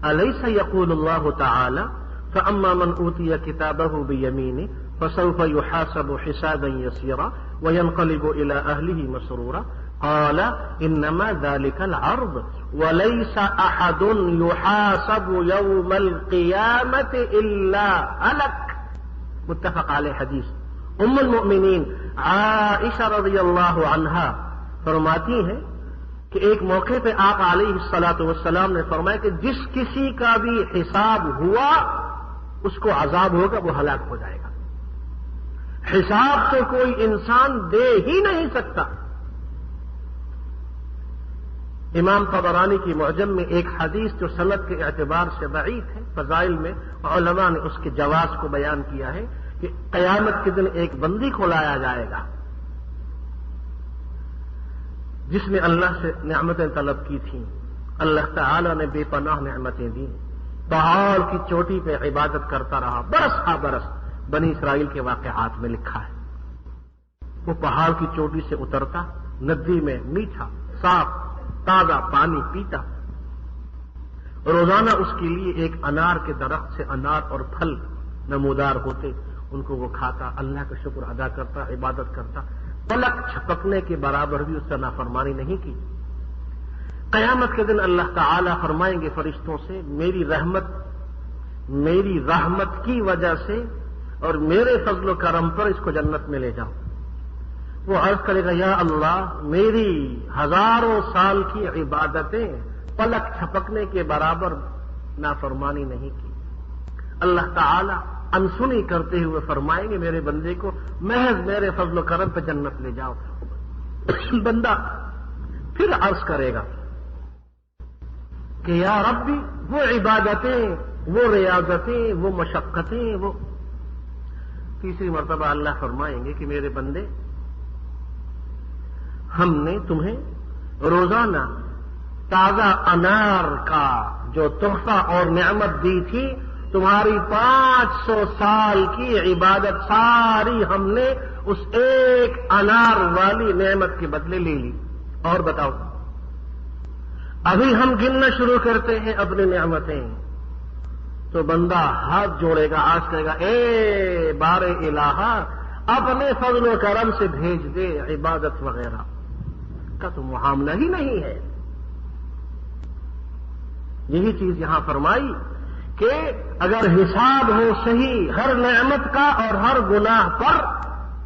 B: أليس يقول الله تعالى فأما من أوتي كتابه بيمينه فسوف يحاسب حسابا يسيرا وينقلب إلى أهله مسرورا قال إنما ذلك العرض وليس أحد يحاسب يوم القيامة إلا هلك۔ متفق علیہ حدیث۔ ام المؤمنین عائشہ رضی اللہ عنہا فرماتی ہیں کہ ایک موقع پہ آپ علیہ الصلاۃ والسلام نے فرمایا کہ جس کسی کا بھی حساب ہوا اس کو عذاب ہوگا، وہ ہلاک ہو جائے گا۔ حساب تو کوئی انسان دے ہی نہیں سکتا۔ امام طبرانی کی معجم میں ایک حدیث جو سند کے اعتبار سے ضعیف ہے، فضائل میں علماء نے اس کے جواز کو بیان کیا ہے کہ قیامت کے دن ایک بندی کو لایا جائے گا جس نے اللہ سے نعمتیں طلب کی تھیں، اللہ تعالی نے بے پناہ نعمتیں دی، پہاڑ کی چوٹی پہ عبادت کرتا رہا برس ہا برس، بنی اسرائیل کے واقعات میں لکھا ہے۔ وہ پہاڑ کی چوٹی سے اترتا، ندی میں میٹھا صاف تازہ پانی پیتا، روزانہ اس کے لیے ایک انار کے درخت سے انار اور پھل نمودار ہوتے، ان کو وہ کھاتا، اللہ کا شکر ادا کرتا، عبادت کرتا، پلک چھپکنے کے برابر بھی اس کا نافرمانی نہیں کی۔ قیامت کے دن اللہ تعالی فرمائیں گے فرشتوں سے میری رحمت کی وجہ سے اور میرے فضل و کرم پر اس کو جنت میں لے جاؤ۔ وہ عرض کرے گا یا اللہ میری ہزاروں سال کی عبادتیں پلک چھپکنے کے برابر نافرمانی نہیں کی۔ اللہ تعالی انسنی کرتے ہوئے فرمائیں گے میرے بندے کو محض میرے فضل و کرم پہ جنت لے جاؤ۔ بندہ پھر عرض کرے گا کہ یا ربی وہ عبادتیں، وہ ریاضتیں، وہ مشقتیں، وہ تیسری مرتبہ اللہ فرمائیں گے کہ میرے بندے ہم نے تمہیں روزانہ تازہ انار کا جو تحفہ اور نعمت دی تھی، تمہاری 500 سال کی عبادت ساری ہم نے اس ایک انار والی نعمت کے بدلے لے لی۔ اور بتاؤ، ابھی ہم گننا شروع کرتے ہیں اپنی نعمتیں، تو بندہ ہاتھ جوڑے گا، آج کہے گا اے بار الہ اپنے فضل و کرم سے بھیج دے، عبادت وغیرہ کا تو معاملہ ہی نہیں ہے۔ یہی چیز یہاں فرمائی کہ اگر حساب ہو صحیح ہر نعمت کا اور ہر گناہ پر،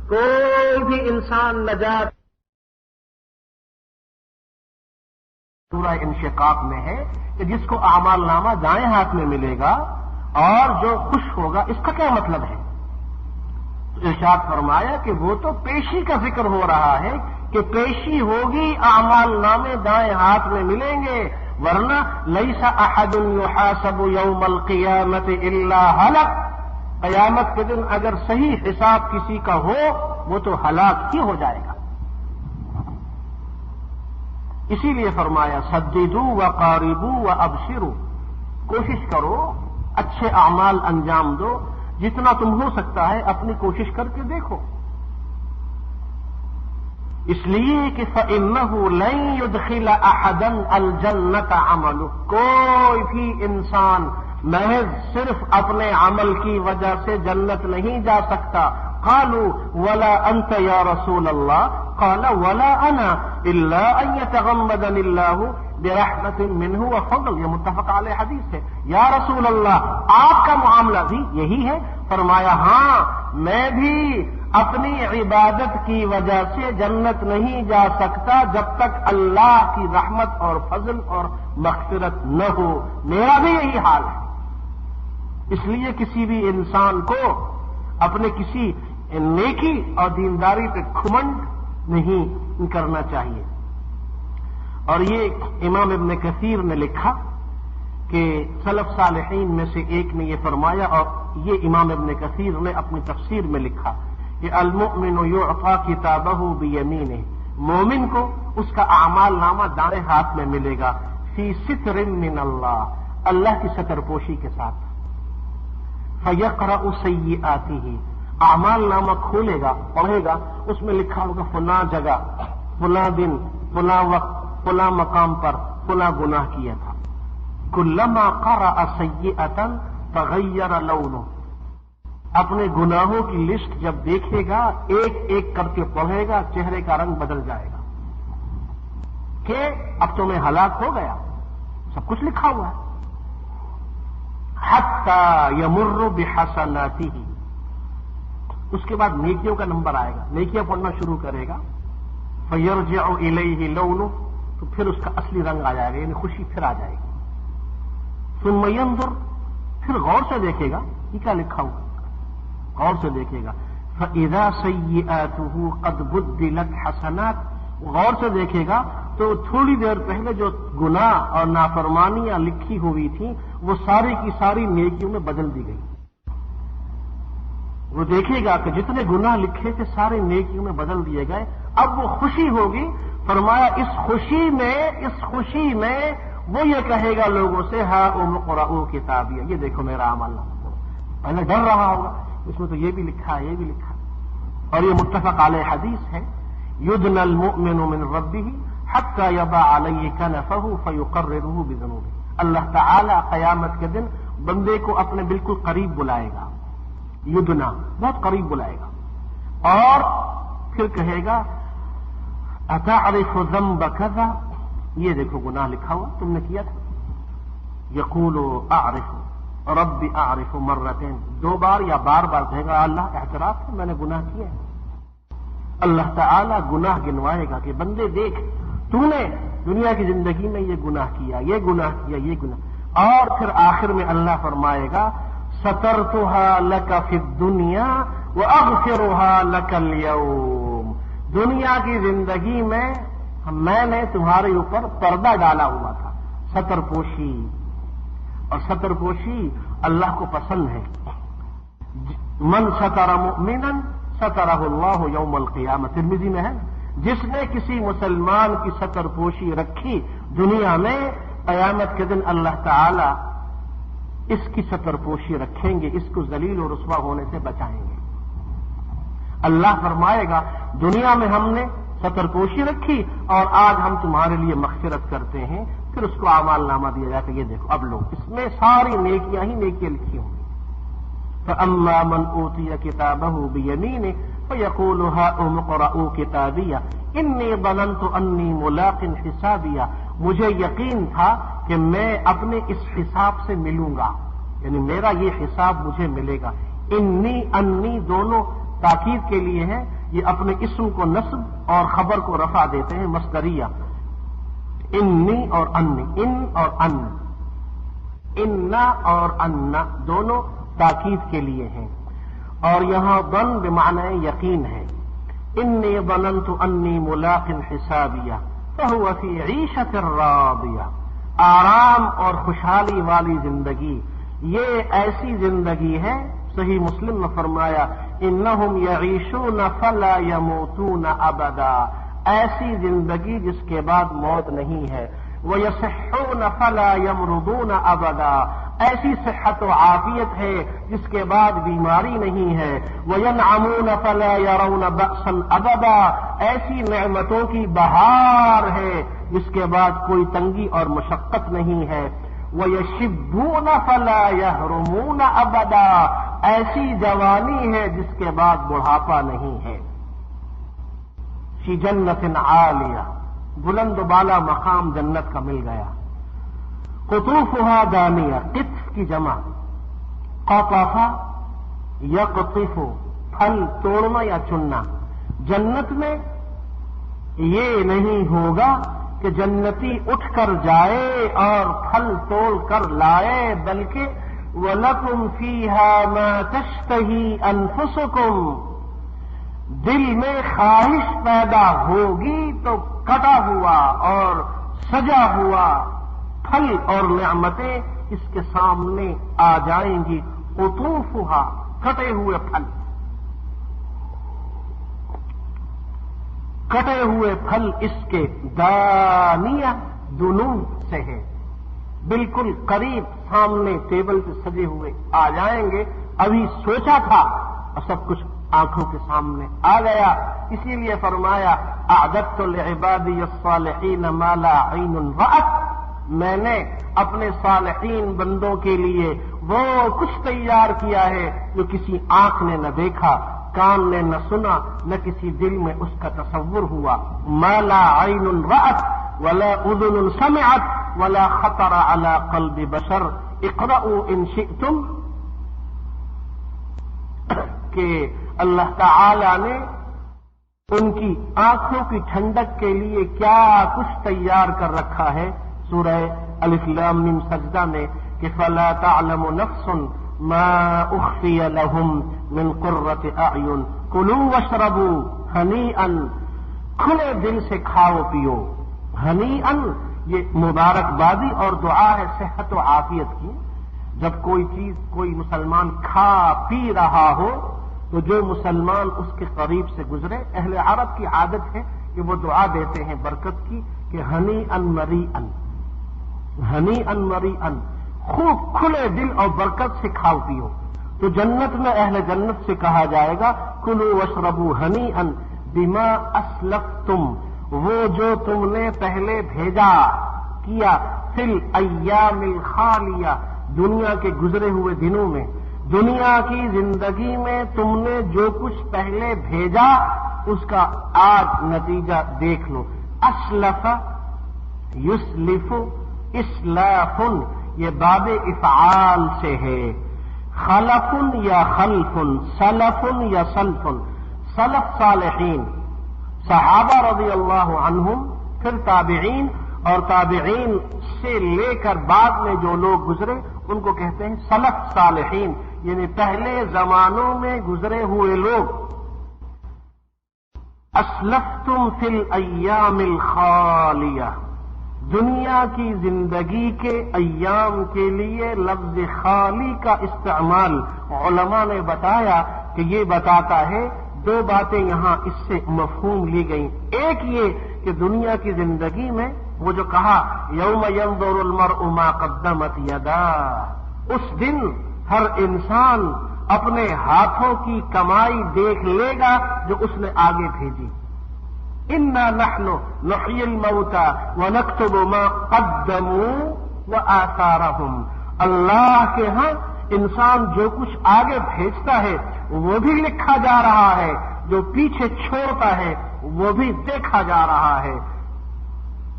B: کوئی بھی انسان نجات سورہ انشقاق میں ہے کہ جس کو اعمال نامہ دائیں ہاتھ میں ملے گا اور جو خوش ہوگا، اس کا کیا مطلب ہے؟ تو ارشاد فرمایا کہ وہ تو پیشی کا ذکر ہو رہا ہے کہ پیشی ہوگی، اعمال نامے دائیں ہاتھ میں ملیں گے، ورنہ لیس احد یحاسب یوم القیامت الا ہلک، قیامت کے دن اگر صحیح حساب کسی کا ہو وہ تو ہلاک ہی ہو جائے گا۔ اسی لیے فرمایا سددوا وقاربوا وابشروا، کوشش کرو، اچھے اعمال انجام دو، جتنا تم ہو سکتا ہے اپنی کوشش کر کے دیکھو، اس لیے کہ فإنه لن يدخل أحدا الجنة عمله، کوئی بھی انسان محض صرف اپنے عمل کی وجہ سے جنت نہیں جا سکتا۔ قالوا ولا انت یا رسول اللہ، قال ولا انا الا ان يتغمدني الله برحمت منه وفضل، یہ متفق علیہ حدیث ہے۔ یا رسول اللہ، آپ کا معاملہ بھی یہی ہے؟ فرمایا ہاں، میں بھی اپنی عبادت کی وجہ سے جنت نہیں جا سکتا جب تک اللہ کی رحمت اور فضل اور مغفرت نہ ہو، میرا بھی یہی حال ہے۔ اس لیے کسی بھی انسان کو اپنے کسی نیکی اور دینداری پہ گھمنڈ نہیں کرنا چاہیے۔ اور یہ امام ابن کثیر نے لکھا کہ سلف صالحین میں سے ایک نے یہ فرمایا، اور یہ امام ابن کثیر نے اپنی تفسیر میں لکھا کہ المؤمن یعطى کتابہ بیمینہ، مومن کو اس کا اعمال نامہ دائیں ہاتھ میں ملے گا، فی ستر من اللہ، اللہ کی ستر پوشی کے ساتھ، فیقرأ سیئاتہ، اعمال نامہ کھولے گا، پڑھے گا، اس میں لکھا ہوگا فلاں جگہ، فلاں دن، فلاں وقت، فلاں مقام پر فلاں گناہ کیا تھا۔ کلما قرأ سیئۃ تغیر لونہ، اپنے گناہوں کی لسٹ جب دیکھے گا، ایک ایک کر کے پڑھے گا، چہرے کا رنگ بدل جائے گا کہ اب تو میں ہلاک ہو گیا، سب کچھ لکھا ہوا ہے۔ حتی یمر بحسناتہ، اس کے بعد نیکیوں کا نمبر آئے گا، نیکیاں پڑھنا شروع کرے گا، فیرجع الیہ لونہ، تو پھر اس کا اصلی رنگ آ جائے گا، یعنی خوشی پھر آ جائے گی۔ ثم ینظر، پھر غور سے دیکھے گا یہ کیا لکھا ہوا، غور سے دیکھے گا، فاذا سیئاتہ قد بدلت حسنات، غور سے دیکھے گا تو تھوڑی دیر پہلے جو گناہ اور نافرمانیاں لکھی ہوئی تھیں وہ ساری کی ساری نیکیوں میں بدل دی گئی۔ وہ دیکھے گا کہ جتنے گناہ لکھے تھے سارے نیکیوں میں بدل دیے گئے، اب وہ خوشی ہوگی۔ فرمایا اس خوشی میں وہ یہ کہے گا لوگوں سے ہا اقرؤوا کتابیہ، یہ دیکھو میرا عمل نامہ، پہلے ڈر رہا ہوگا اس میں تو یہ بھی لکھا ہے، یہ بھی لکھا ہے۔ اور یہ متفق علیہ حدیث ہے، یدنى المؤمن من ربه حتى يضع عليه كنفه فيقرره بذنوبه، اللہ تعالی قیامت کے دن بندے کو اپنے بالکل قریب بلائے گا، یدنا بہت قریب بلائے گا، اور پھر کہے گا اتعرف ذنب كذا، یہ دیکھو گناہ لکھا ہوا تم نے کیا تھا، یقول اعرف رب اعرف مرتين، دو بار یا بار بار کہے گا اللہ اعتراف ہے میں نے گناہ کیا ہے۔ اللہ تعالیٰ گناہ گنوائے گا کہ بندے دیکھ تو نے دنیا کی زندگی میں یہ گناہ کیا، یہ گناہ کیا، یہ گناہ، اور پھر آخر میں اللہ فرمائے گا سترتها لك في الدنيا واغفرها لك اليوم، دنیا کی زندگی میں نے تمہارے اوپر پردہ ڈالا ہوا تھا، ستر پوشی، اور ستر پوشی اللہ کو پسند ہے۔ من ستر مؤمنا سترہ اللہ یوم القیامہ، ترمذی میں ہے، جس نے کسی مسلمان کی ستر پوشی رکھی دنیا میں، قیامت کے دن اللہ تعالی اس کی ستر پوشی رکھیں گے، اس کو ذلیل و رسوا ہونے سے بچائیں گے۔ اللہ فرمائے گا دنیا میں ہم نے ستر پوشی رکھی اور آج ہم تمہارے لیے مغفرت کرتے ہیں، پھر اس کو اعمال نامہ دیا جائے کہ یہ دیکھو اب لو، اس میں ساری نیکیاں ہی نیکیاں لکھی ہوں گی۔ فَأَمَّا مَنْ أُوتِيَ كِتَابَهُ بِيَمِينِهِ فَيَقُولُ هَاؤُمُ اقْرَءُوا كِتَابِيَهْ إِنِّي ظَنَنْتُ أَنِّي مُلَاقٍ حِسَابِيَهْ، مجھے یقین تھا کہ میں اپنے اس حساب سے ملوں گا، یعنی میرا یہ حساب مجھے ملے گا۔ انی دونوں تاکید کے لیے ہیں، یہ اپنے اسم کو نصب اور خبر کو رفع دیتے ہیں، مصدریہ۔ انی اور انی، ان اور ان، انا اور انا دونوں تاکید کے لیے ہیں، اور یہاں ظن بمعنی یقین ہے۔ انی ظننت انی ملاق حسابیہ فہو فی عیشۃ راضیہ، آرام اور خوشحالی والی زندگی، یہ ایسی زندگی ہے، صحیح مسلم نے فرمایا انہم یعیشون فلا یموتون ابدا، ایسی زندگی جس کے بعد موت نہیں ہے، ویصحون فلا یمرضون ابدا، ایسی صحت و عافیت ہے جس کے بعد بیماری نہیں ہے، وینعمون فلا یرون بأسا ابدا، ایسی نعمتوں کی بہار ہے جس کے بعد کوئی تنگی اور مشقت نہیں ہے، وَيَشِبُّونَ فَلَا يَحْرُمُونَ أَبَدًا، ایسی جوانی ہے جس کے بعد بڑھاپا نہیں ہے۔ فِي جَنَّةٍ عَالِيَةٍ، بلند و بالا مقام جنت کا مل گیا۔ قطوفها دانیہ، قطف کی جمع، قطف یقطف، پھل توڑنا یا چننا۔ جنت میں یہ نہیں ہوگا کہ جنتی اٹھ کر جائے اور پھل توڑ کر لائے، بلکہ وَلَكُمْ فِيهَا مَا تَشْتَهِي أَنفُسُكُمْ، دل میں خواہش پیدا ہوگی تو کٹا ہوا اور سجا ہوا پھل اور نعمتیں اس کے سامنے آ جائیں گی۔ قطوفها، کٹے ہوئے پھل، کٹے ہوئے پھل اس کے، دانیہ دنو سے ہے، بالکل قریب سامنے ٹیبل پہ سجے ہوئے آ جائیں گے۔ ابھی سوچا تھا اور سب کچھ آنکھوں کے سامنے آ گیا، اسی لیے فرمایا اعددت لعبادی الصالحین ما لا عین رأت، میں نے اپنے صالحین بندوں کے لیے وہ کچھ تیار کیا ہے جو کسی آنکھ نے نہ دیکھا، کان نے نہ سنا، نہ کسی دل میں اس کا تصور ہوا۔ ما لا عین رأت ولا اذن سمعت ولا خطر على قلب بشر، اقرؤوا ان شئتم، کہ اللہ تعالی نے ان کی آنکھوں کی ٹھنڈک کے لیے کیا کچھ تیار کر رکھا ہے۔ سورہ الف لام میم سجدہ میں کہ فلا تعلم نفس ما اخفی لهم من قرۃ اعین کلوا واشربوا ہنیئا، کھلے دل سے کھاؤ پیو، ہنیئا یہ مبارکبادی اور دعا ہے صحت و عافیت کی۔ جب کوئی چیز کوئی مسلمان کھا پی رہا ہو تو جو مسلمان اس کے قریب سے گزرے، اہل عرب کی عادت ہے کہ وہ دعا دیتے ہیں برکت کی کہ ہنیئا مریئا، ہنیئا مریئا، خوب کھلے دل اور برکت سے کھاؤ پیو۔ تو جنت میں اہل جنت سے کہا جائے گا کلوا واشربوا ہنیئا بما اسلفتم، وہ جو تم نے پہلے بھیجا کیا، فی الایام الخالیہ، دنیا کے گزرے ہوئے دنوں میں، دنیا کی زندگی میں تم نے جو کچھ پہلے بھیجا اس کا آج نتیجہ دیکھ لو۔ اسلف یسلف، اسلاف یہ باب افعال سے ہے، خلف یا خلف، سلف یا سلف، سلف صالحین صحابہ رضی اللہ عنہم، پھر تابعین، اور تابعین سے لے کر بعد میں جو لوگ گزرے ان کو کہتے ہیں سلف صالحین، یعنی پہلے زمانوں میں گزرے ہوئے لوگ۔ اسلفتم فی الایام الخالیہ، دنیا کی زندگی کے ایام کے لیے لفظ خالی کا استعمال علماء نے بتایا کہ یہ بتاتا ہے دو باتیں یہاں اس سے مفہوم لی گئیں۔ ایک یہ کہ دنیا کی زندگی میں وہ جو کہا یوم ینظر المرء ما قدمت یداہ، اس دن ہر انسان اپنے ہاتھوں کی کمائی دیکھ لے گا جو اس نے آگے بھیجی۔ انا نحن نحیی الموتى ونکتب ما قدموا وآثارهم، اللہ کے ہاں انسان جو کچھ آگے بھیجتا ہے وہ بھی لکھا جا رہا ہے، جو پیچھے چھوڑتا ہے وہ بھی دیکھا جا رہا ہے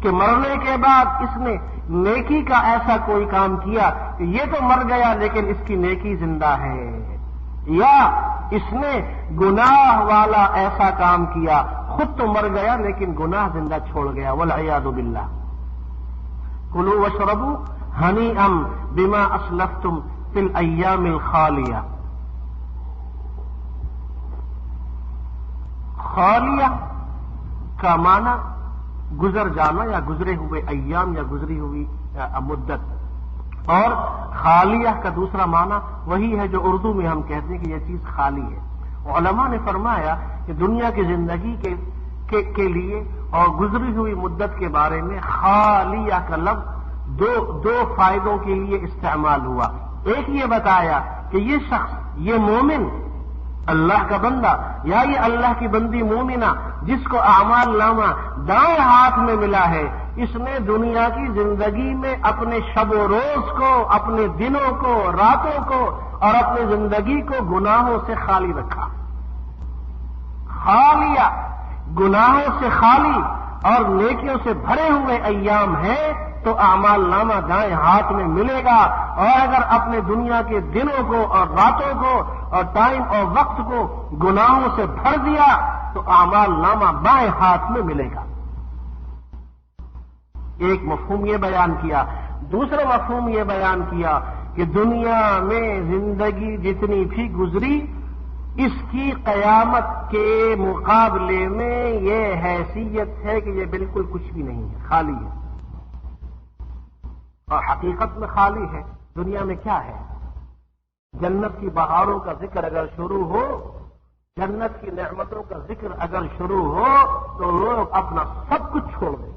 B: کہ مرنے کے بعد اس نے نیکی کا ایسا کوئی کام کیا کہ یہ تو مر گیا لیکن اس کی نیکی زندہ ہے، یا اس نے گناہ والا ایسا کام کیا خود تو مر گیا لیکن گناہ زندہ چھوڑ گیا، والعیاذ باللہ۔ کلوا واشربوا ہنیئا بما اسلفتم فی الایام الخالیہ. خالیہ کا معنی گزر جانا یا گزرے ہوئے ایام یا گزری ہوئی مدت، اور خالیہ کا دوسرا معنی وہی ہے جو اردو میں ہم کہتے ہیں کہ یہ چیز خالی ہے. علماء نے فرمایا کہ دنیا کی زندگی کے لیے اور گزری ہوئی مدت کے بارے میں خالیہ کا لفظ دو فائدوں کے لیے استعمال ہوا. ایک یہ بتایا کہ یہ شخص، یہ مومن، اللہ کا بندہ یا یہ اللہ کی بندی مومنہ جس کو اعمال نامہ دائیں ہاتھ میں ملا ہے، اس نے دنیا کی زندگی میں اپنے شب و روز کو، اپنے دنوں کو، راتوں کو اور اپنی زندگی کو گناہوں سے خالی رکھا. خالیہ گناہوں سے خالی اور نیکیوں سے بھرے ہوئے ایام ہیں تو اعمال نامہ دائیں ہاتھ میں ملے گا. اور اگر اپنے دنیا کے دنوں کو اور راتوں کو اور ٹائم اور وقت کو گناہوں سے بھر دیا تو اعمال نامہ بائیں ہاتھ میں ملے گا. ایک مفہوم یہ بیان کیا. دوسرا مفہوم یہ بیان کیا کہ دنیا میں زندگی جتنی بھی گزری، اس کی قیامت کے مقابلے میں یہ حیثیت ہے کہ یہ بالکل کچھ بھی نہیں ہے، خالی ہے. اور حقیقت میں خالی ہے. دنیا میں کیا ہے؟ جنت کی بہاروں کا ذکر اگر شروع ہو، جنت کی نعمتوں کا ذکر اگر شروع ہو تو لوگ اپنا سب کچھ چھوڑ دیں.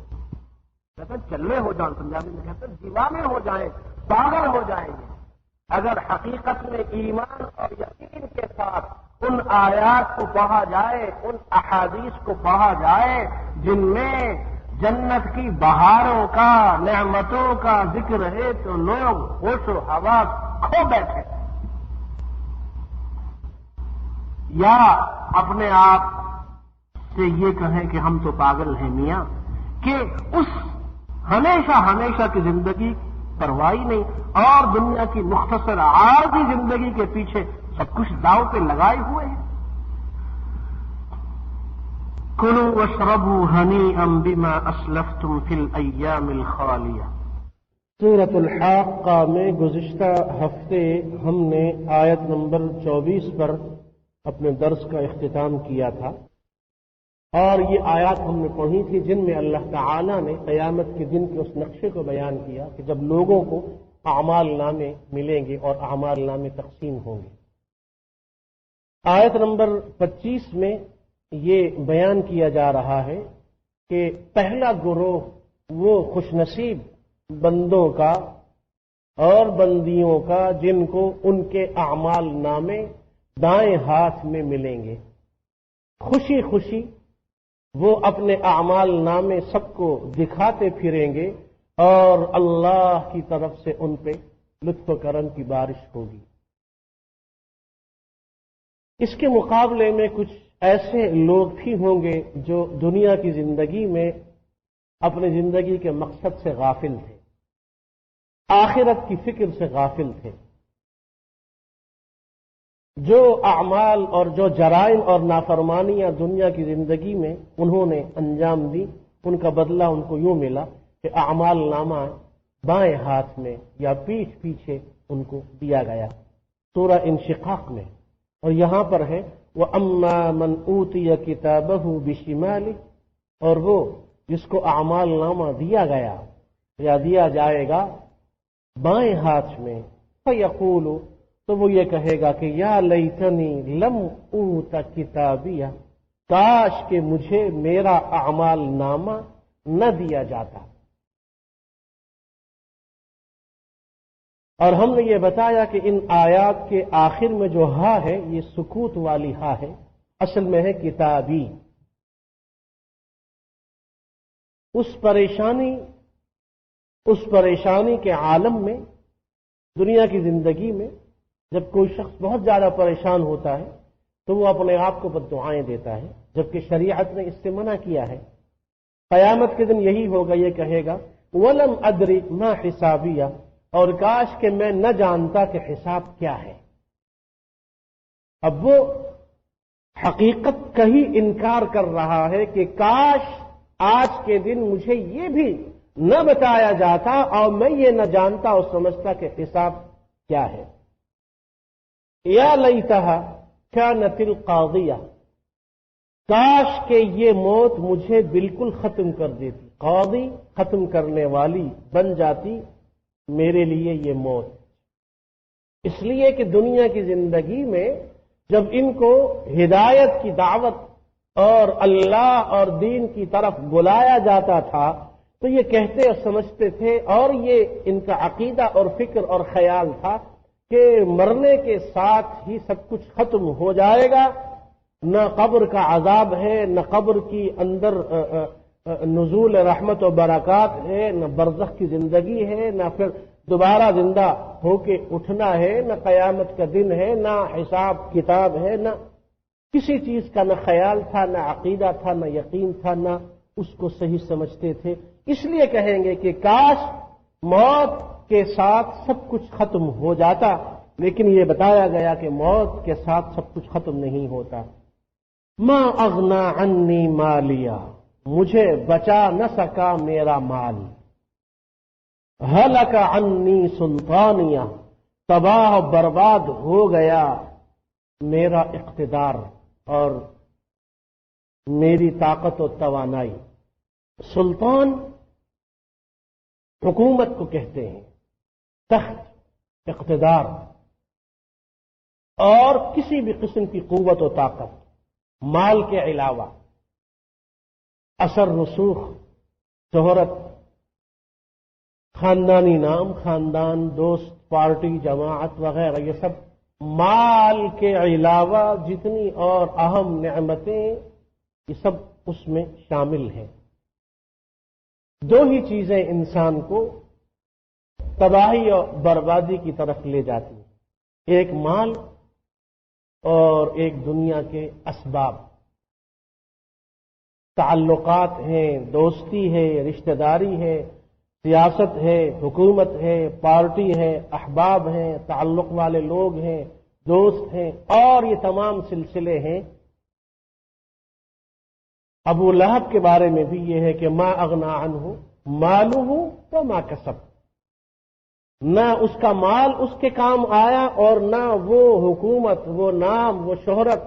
B: کہتے ہیں چلے ہو جائیں، پنجابی میں کہتے ہیں دیوانے ہو جائیں، پاگل ہو جائیں گے. اگر حقیقت میں ایمان اور یقین کے ساتھ ان آیات کو پڑھا جائے، ان احادیث کو پڑھا جائے جن میں جنت کی بہاروں کا، نعمتوں کا ذکر ہے، تو لوگ ہوش و حواس کھو بیٹھے. یا اپنے آپ سے یہ کہیں کہ ہم تو پاگل ہیں میاں، کہ اس ہمیشہ کی زندگی پرواہی نہیں اور دنیا کی مختصر عارضی زندگی کے پیچھے سب کچھ داؤ پہ لگائے ہوئے ہیں. کلوا واشربوا ہنیئا بما اسلفتم فی الایام الخالیہ. سورۃ الحاقہ میں گزشتہ ہفتے ہم نے آیت نمبر 24 پر اپنے درس کا اختتام کیا تھا، اور یہ آیات ہم نے پڑھی تھی جن میں اللہ تعالی نے قیامت کے دن کے اس نقشے کو بیان کیا کہ جب لوگوں کو اعمال نامے ملیں گے اور اعمال نامے تقسیم ہوں گے. آیت نمبر 25 میں یہ بیان کیا جا رہا ہے کہ پہلا گروہ وہ خوش نصیب بندوں کا اور بندیوں کا جن کو ان کے اعمال نامے دائیں ہاتھ میں ملیں گے. خوشی خوشی وہ اپنے اعمال نامے سب کو دکھاتے پھریں گے اور اللہ کی طرف سے ان پہ لطف و کرم کی بارش ہوگی. اس کے مقابلے میں کچھ ایسے لوگ بھی ہوں گے جو دنیا کی زندگی میں اپنی زندگی کے مقصد سے غافل تھے، آخرت کی فکر سے غافل تھے. جو اعمال اور جو جرائم اور نافرمانیاں دنیا کی زندگی میں انہوں نے انجام دی، ان کا بدلہ ان کو یوں ملا کہ اعمال نامہ بائیں ہاتھ میں یا پیچھے ان کو دیا گیا. سورہ انشقاق میں، اور یہاں پر ہے وَأَمَّا مَنْ أُوتِيَ كِتَابَهُ بِشِمَالِهِ، اور وہ جس کو اعمال نامہ دیا گیا یا دیا جائے گا بائیں ہاتھ میں، فَيَقُولُ، تو وہ یہ کہے گا کہ یا لیتنی لم اوت کتابیہ، کاش کہ مجھے میرا اعمال نامہ نہ دیا جاتا. اور ہم نے یہ بتایا کہ ان آیات کے آخر میں جو ہا ہے یہ سکوت والی ہا ہے، اصل میں ہے کتابی. اس پریشانی کے عالم میں، دنیا کی زندگی میں جب کوئی شخص بہت زیادہ پریشان ہوتا ہے تو وہ اپنے آپ کو بددعائیں دیتا ہے، جبکہ شریعت نے اس سے منع کیا ہے. قیامت کے دن یہی ہوگا، یہ کہے گا وَلَمْ أَدْرِ مَا حِسَابِيَهْ، اور کاش کہ میں نہ جانتا کہ حساب کیا ہے. اب وہ حقیقت کا ہی انکار کر رہا ہے کہ کاش آج کے دن مجھے یہ بھی نہ بتایا جاتا اور میں یہ نہ جانتا اور سمجھتا کہ حساب کیا ہے۔ یا لیتہا کانت القاضیہ، کاش کہ یہ موت مجھے بالکل ختم کر دیتی، قاضی ختم کرنے والی بن جاتی میرے لیے یہ موت۔ اس لیے کہ دنیا کی زندگی میں جب ان کو ہدایت کی دعوت اور اللہ اور دین کی طرف بلایا جاتا تھا تو یہ کہتے اور سمجھتے تھے، اور یہ ان کا عقیدہ اور فکر اور خیال تھا کہ مرنے کے ساتھ ہی سب کچھ ختم ہو جائے گا، نہ قبر کا عذاب ہے، نہ قبر کی اندر نزول رحمت و برکات ہے، نہ برزخ کی زندگی ہے، نہ پھر دوبارہ زندہ ہو کے اٹھنا ہے، نہ قیامت کا دن ہے، نہ حساب کتاب ہے، نہ کسی چیز کا نہ خیال تھا، نہ عقیدہ تھا، نہ یقین تھا، نہ اس کو صحیح سمجھتے تھے۔ اس لیے کہیں گے کہ کاش موت کے ساتھ سب کچھ ختم ہو جاتا، لیکن یہ بتایا گیا کہ موت کے ساتھ سب کچھ ختم نہیں ہوتا۔ ما اغنا عنی مالیہ، مجھے بچا نہ سکا میرا مال۔ ہلک عنی سلطانیہ، تباہ و برباد ہو گیا میرا اقتدار اور میری طاقت و توانائی۔ سلطان حکومت کو کہتے ہیں، تخت، اقتدار اور کسی بھی قسم کی قوت و طاقت، مال کے علاوہ اثر رسوخ، شہرت، خاندانی نام، خاندان، دوست، پارٹی، جماعت وغیرہ، یہ سب مال کے علاوہ جتنی اور اہم نعمتیں یہ سب اس میں شامل ہیں۔ دو ہی چیزیں انسان کو تباہی اور بربادی کی طرف لے جاتی ہیں، ایک مال اور ایک دنیا کے اسباب، تعلقات ہیں، دوستی ہے، رشتہ داری ہے، سیاست ہے، حکومت ہے، پارٹی ہے، احباب ہیں، تعلق والے لوگ ہیں، دوست ہیں، اور یہ تمام سلسلے ہیں۔ ابو لہب کے بارے میں بھی یہ ہے کہ ما اغنا عنہ مالہ وما کسب، نہ اس کا مال اس کے کام آیا اور نہ وہ حکومت، وہ نام، وہ شہرت،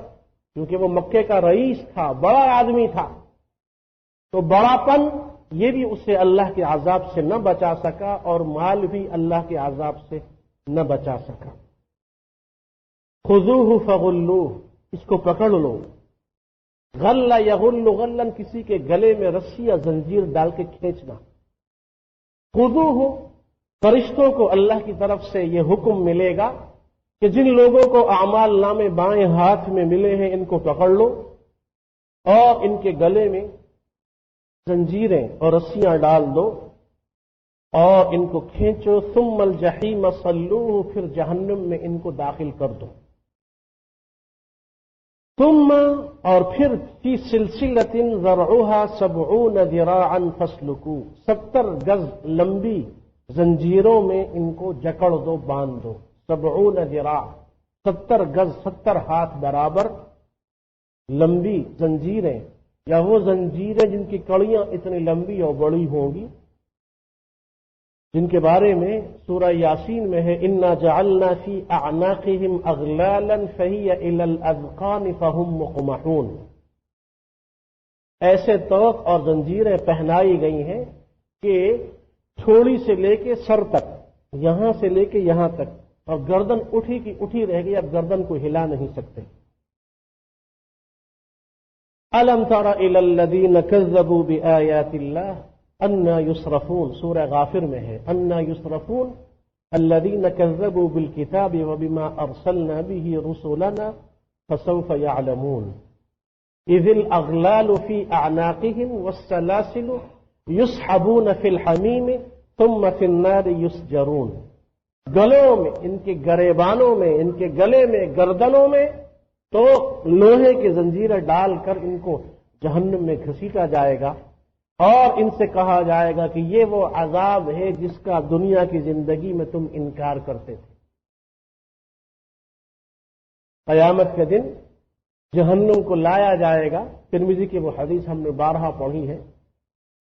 B: کیونکہ وہ مکے کا رئیس تھا، بڑا آدمی تھا، تو بڑا پن یہ بھی اسے اللہ کے عذاب سے نہ بچا سکا اور مال بھی اللہ کے عذاب سے نہ بچا سکا۔ خذوہ فغلوہ، اس کو پکڑ لو۔ غل یغل غلن، کسی کے گلے میں رسی یا زنجیر ڈال کے کھینچنا۔ خذوہ، فرشتوں کو اللہ کی طرف سے یہ حکم ملے گا کہ جن لوگوں کو اعمال نامے بائیں ہاتھ میں ملے ہیں ان کو پکڑ لو اور ان کے گلے میں زنجیریں اور رسیاں ڈال دو اور ان کو کھینچو۔ ثم الجحیم صلوہ، پھر جہنم میں ان کو داخل کر دو۔ ثم، اور پھر فی سلسلۃ ذرعها 70 ذراعا فاسلکوہ، 70 گز لمبی زنجیروں میں ان کو جکڑ دو، باندھ دو۔ 70 ذراع، 70 گز، 70 ہاتھ برابر لمبی زنجیریں، یا وہ زنجیریں جن کی کڑیاں اتنی لمبی اور بڑی ہوں گی، جن کے بارے میں سورہ یاسین میں ہے انا جعلنا فی اعناقہم اغلالا فہی الی الاذقان فہم مقمحون، ایسے طوق اور زنجیریں پہنائی گئی ہیں کہ تھوڑی سے لے کے سر تک، یہاں سے لے کے یہاں تک، اور گردن اٹھی کی اٹھی رہ گئی، اب گردن کو ہلا نہیں سکتے۔ الم تر الی الذین کذبوا بآیات اللہ انا یصرفون، سورہ غافر میں ہے انا یصرفون الذین کذبوا بالکتاب وبما ارسلنا به رسلنا فسوف یعلمون اذ الاغلال فی اعناقهم والسلاسل یسحبون فی الحمیم ثم فی النار یسجرون، گلوں میں، ان کے گریبانوں میں، ان کے گلے میں، گردنوں میں تو لوہے کی زنجیریں ڈال کر ان کو جہنم میں گھسیٹا جائے گا اور ان سے کہا جائے گا کہ یہ وہ عذاب ہے جس کا دنیا کی زندگی میں تم انکار کرتے تھے۔ قیامت کے دن جہنم کو لایا جائے گا، ترمذی کی وہ حدیث ہم نے بارہا پڑھی ہے،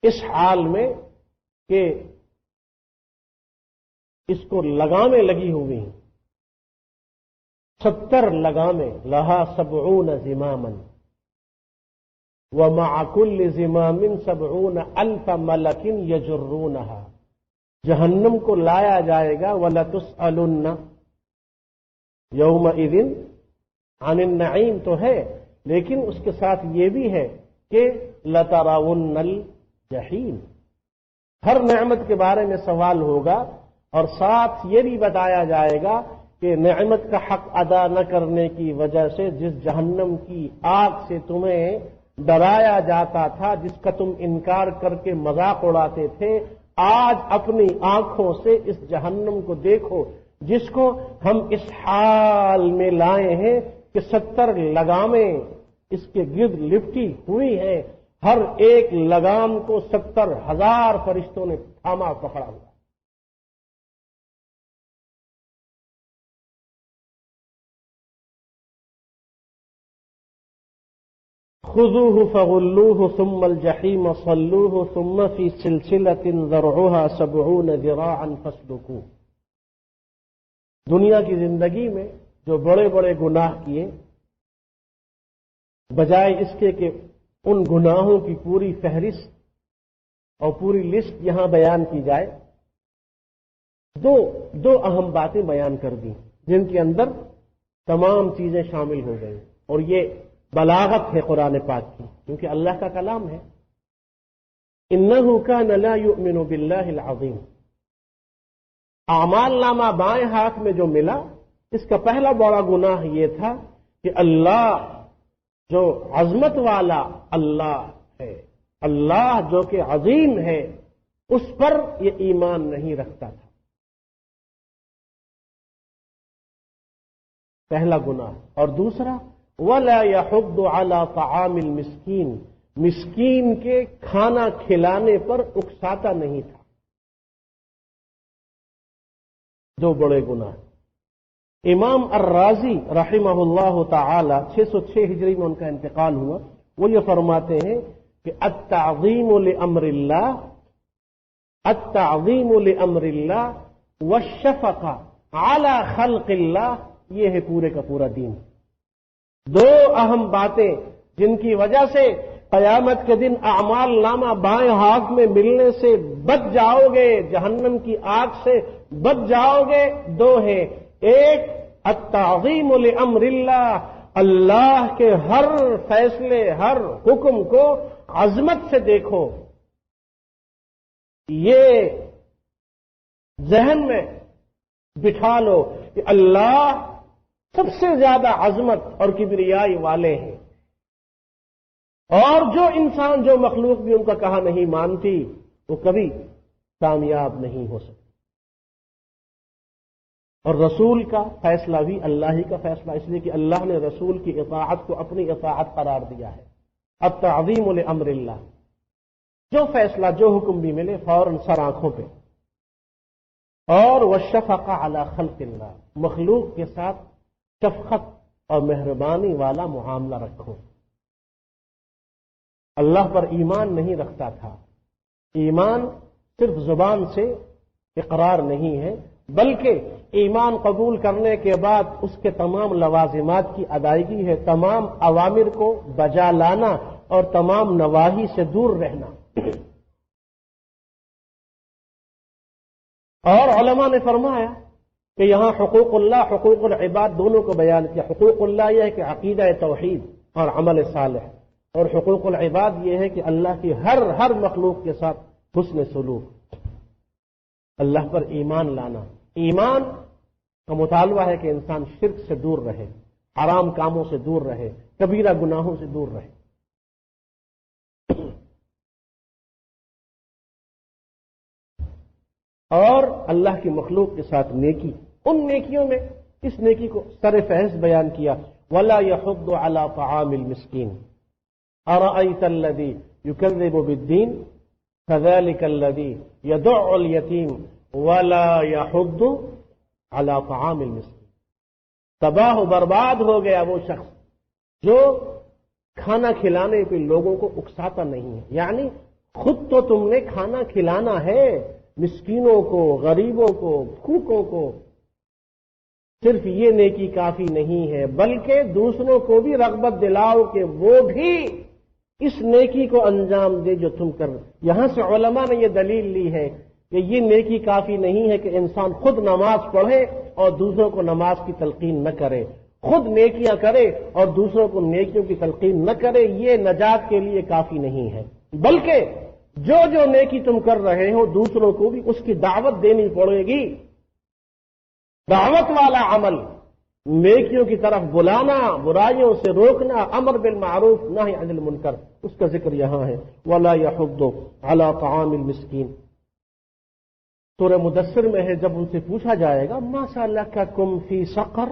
B: اس حال میں کہ اس کو لگامیں لگی ہوئی ہیں، 70 لگامیں، لہا 70 زماما ومع كل زمام 70,000 ملک یجرونها، جہنم کو لایا جائے گا وَلَتُسْأَلُنَّ يَوْمَئِذٍ عَنِ النَّعِيمِ تو ہے، لیکن اس کے ساتھ یہ بھی ہے کہ لَتَرَوُنَّ الْجَحِيمِ، ہر نعمت کے بارے میں سوال ہوگا، اور ساتھ یہ بھی بتایا جائے گا کہ نعمت کا حق ادا نہ کرنے کی وجہ سے جس جہنم کی آگ سے تمہیں ڈرایا جاتا تھا، جس کا تم انکار کر کے مذاق اڑاتے تھے، آج اپنی آنکھوں سے اس جہنم کو دیکھو جس کو ہم اس حال میں لائے ہیں کہ 70 لگامیں اس کے گرد لپٹی ہوئی ہیں، ہر ایک لگام کو 70,000 فرشتوں نے تھاما پکڑا ہوا۔ خذوه فغلوه ثم الجحيم صلوه ثم في سلسلة ذرعها 70 ذراعا فاسلكوه۔ دنیا کی زندگی میں جو بڑے بڑے گناہ کیے، بجائے اس کے کہ ان گناہوں کی پوری فہرست اور پوری لسٹ یہاں بیان کی جائے، دو اہم باتیں بیان کر دی جن کے اندر تمام چیزیں شامل ہو گئی، اور یہ بلاغت ہے قرآن پاک کی، کیونکہ اللہ کا کلام ہے۔ انہ کان لا یؤمن باللہ العظیم، اعمال نامہ بائیں ہاتھ میں جو ملا، اس کا پہلا بڑا گناہ یہ تھا کہ اللہ جو عظمت والا اللہ ہے، اللہ جو کہ عظیم ہے، اس پر یہ ایمان نہیں رکھتا تھا، پہلا گناہ۔ اور دوسرا وَلَا يَحُضُّ عَلَى طَعَامِ الْمِسْكِينِ، مسکین کے کھانا کھلانے پر اکساتا نہیں تھا۔ دو بڑے گناہ۔ امام الرازی رحمہ اللہ تعالی 606 ہجری میں ان کا انتقال ہوا، وہ یہ فرماتے ہیں کہ التعظیم لامر اللہ، التعظیم لامر اللہ والشفقہ علی خلق اللہ، یہ ہے پورے کا پورا دین۔ دو اہم باتیں جن کی وجہ سے قیامت کے دن اعمال نامہ بائیں ہاتھ میں ملنے سے بچ جاؤ گے، جہنم کی آگ سے بچ جاؤ گے، دو ہیں۔ ایک التعظیم لامر اللہ، اللہ کے ہر فیصلے، ہر حکم کو عظمت سے دیکھو، یہ ذہن میں بٹھا لو کہ اللہ سب سے زیادہ عظمت اور کبریائی والے ہیں، اور جو انسان، جو مخلوق بھی ان کا کہا نہیں مانتی، وہ کبھی کامیاب نہیں ہو سکتی۔ اور رسول کا فیصلہ بھی اللہ ہی کا فیصلہ، اس لیے کہ اللہ نے رسول کی اطاعت کو اپنی اطاعت قرار دیا ہے۔ التعظیم لامر اللہ، جو فیصلہ، جو حکم بھی ملے فوراً سر آنکھوں پہ۔ اور والشفقہ علی خلق اللہ، مخلوق کے ساتھ شفقت اور مہربانی والا معاملہ رکھو۔ اللہ پر ایمان نہیں رکھتا تھا، ایمان صرف زبان سے اقرار نہیں ہے، بلکہ ایمان قبول کرنے کے بعد اس کے تمام لوازمات کی ادائیگی ہے، تمام اوامر کو بجا لانا اور تمام نواہی سے دور رہنا۔ اور علماء نے فرمایا کہ یہاں حقوق اللہ، حقوق العباد دونوں کو بیان کیا۔ حقوق اللہ یہ ہے کہ عقیدہ توحید اور عمل صالح، اور حقوق العباد یہ ہے کہ اللہ کی ہر مخلوق کے ساتھ حسن سلوک، اللہ پر ایمان لانا۔ ایمان کا مطالبہ ہے کہ انسان شرک سے دور رہے، حرام کاموں سے دور رہے، کبیرہ گناہوں سے دور رہے۔ اور اللہ کی مخلوق کے ساتھ نیکی، ان نیکیوں میں اس نیکی کو سر فہرست بیان کیا، وَلَا يَحُضُّ عَلَى طَعَامِ الْمِسْكِينِ أَرَأَيْتَ الَّذِي يُكَذِّبُ بِالدِّينِ فَذَلِكَ الَّذِي يَدُعُّ الْيَتِيمَ وَلَا يَحُضُّ عَلَى طَعَامِ الْمِسْكِينِ۔ تباہ و برباد ہو گیا وہ شخص جو کھانا کھلانے پہ لوگوں کو اکساتا نہیں ہے، یعنی خود تو تم نے کھانا کھلانا ہے مسکینوں کو، غریبوں کو، بھوکوں کو. صرف یہ نیکی کافی نہیں ہے بلکہ دوسروں کو بھی رغبت دلاؤ کہ وہ بھی اس نیکی کو انجام دے جو تم کر. یہاں سے علماء نے یہ دلیل لی ہے کہ یہ نیکی کافی نہیں ہے کہ انسان خود نماز پڑھے اور دوسروں کو نماز کی تلقین نہ کرے، خود نیکیاں کرے اور دوسروں کو نیکیوں کی تلقین نہ کرے. یہ نجات کے لیے کافی نہیں ہے، بلکہ جو نیکی تم کر رہے ہو دوسروں کو بھی اس کی دعوت دینی پڑے گی. دعوت والا عمل، نیکیوں کی طرف بلانا، برائیوں سے روکنا، امر بالمعروف نہی عن المنکر، اس کا ذکر یہاں ہے. ولا يحض على طعام المسکین. سورہ مدثر میں ہے جب ان سے پوچھا جائے گا ما سلککم فی سقر،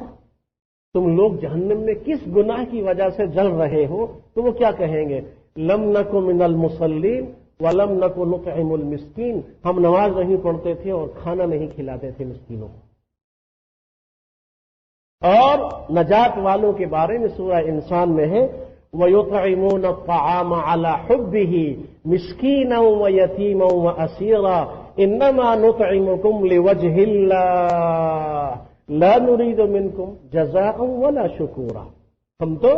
B: تم لوگ جہنم میں کس گناہ کی وجہ سے جل رہے ہو، تو وہ کیا کہیں گے؟ لم نک من المصلین ولم نک نطعم المسکین. ہم نماز نہیں پڑھتے تھے اور کھانا نہیں کھلاتے تھے مسکینوں کو. اور نجات والوں کے بارے میں سورہ انسان میں ہے وَيُطْعِمُونَ الطَّعَامَ عَلَى حُبِّهِ مِسْكِينًا وَيَتِيمًا وَأَسِيرًا إِنَّمَا نُطْعِمُكُمْ لِوَجْهِ اللَّهِ لَا نُرِيدُ مِنكُمْ جَزَاءً وَلَا شُكُورًا. ہم تو